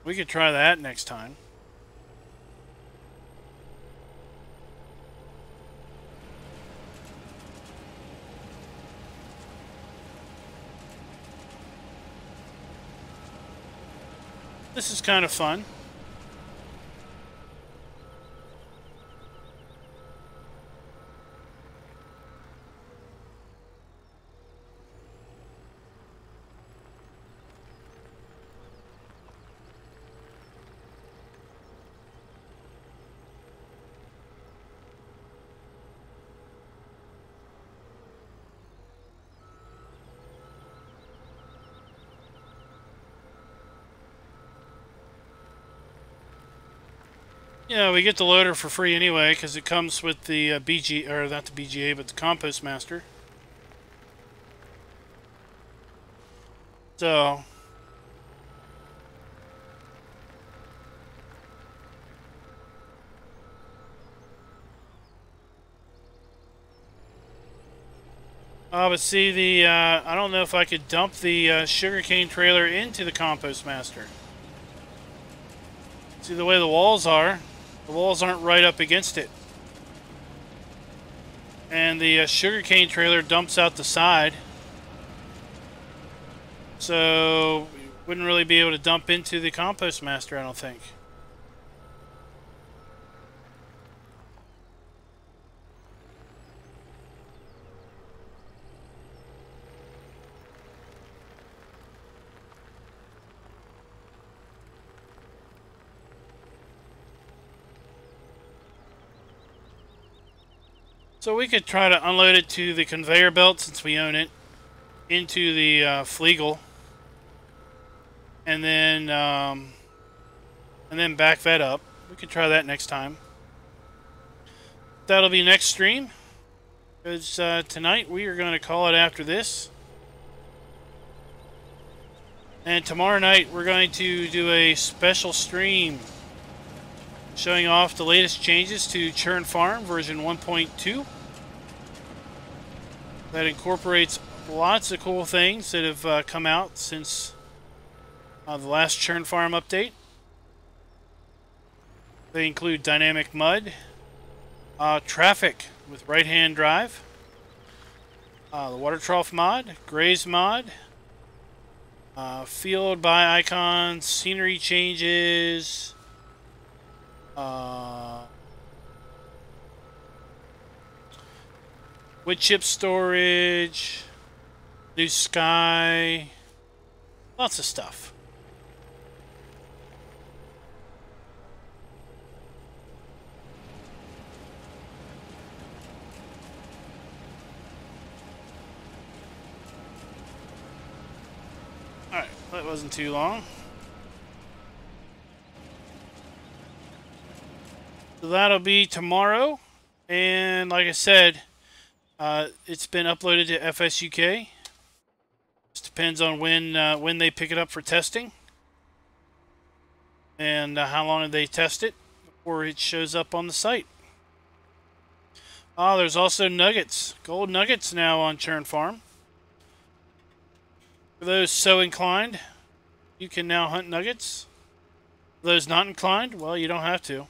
We could try that next time. This is kind of fun. Yeah, we get the loader for free anyway because it comes with the BG, or not the BGA, but the Compost Master. So, but see the, I don't know if I could dump the sugarcane trailer into the Compost Master. See the way the walls are. The walls aren't right up against it. And the sugarcane trailer dumps out the side. So, we wouldn't really be able to dump into the Compost Master, I don't think. So we could try to unload it to the conveyor belt since we own it, into the Flegel, and then back that up. We could try that next time. That'll be next stream. because tonight we are going to call it after this. And tomorrow night we're going to do a special stream showing off the latest changes to Churn Farm version 1.2 that incorporates lots of cool things that have come out since the last Churn Farm update. They include dynamic mud, traffic with right-hand drive, the water trough mod, graze mod, field by icons, scenery changes, wood chip storage, new sky, lots of stuff. Alright, that wasn't too long. So that'll be tomorrow, and like I said, it's been uploaded to FSUK. Just depends on when they pick it up for testing, and how long they test it before it shows up on the site. There's also nuggets, gold nuggets now on Churn Farm. For those so inclined, you can now hunt nuggets. For those not inclined, well, you don't have to.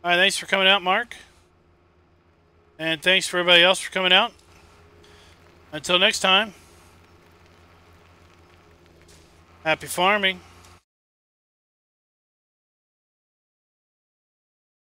Alright, thanks for coming out, Mark. And thanks for everybody else for coming out. Until next time, happy farming.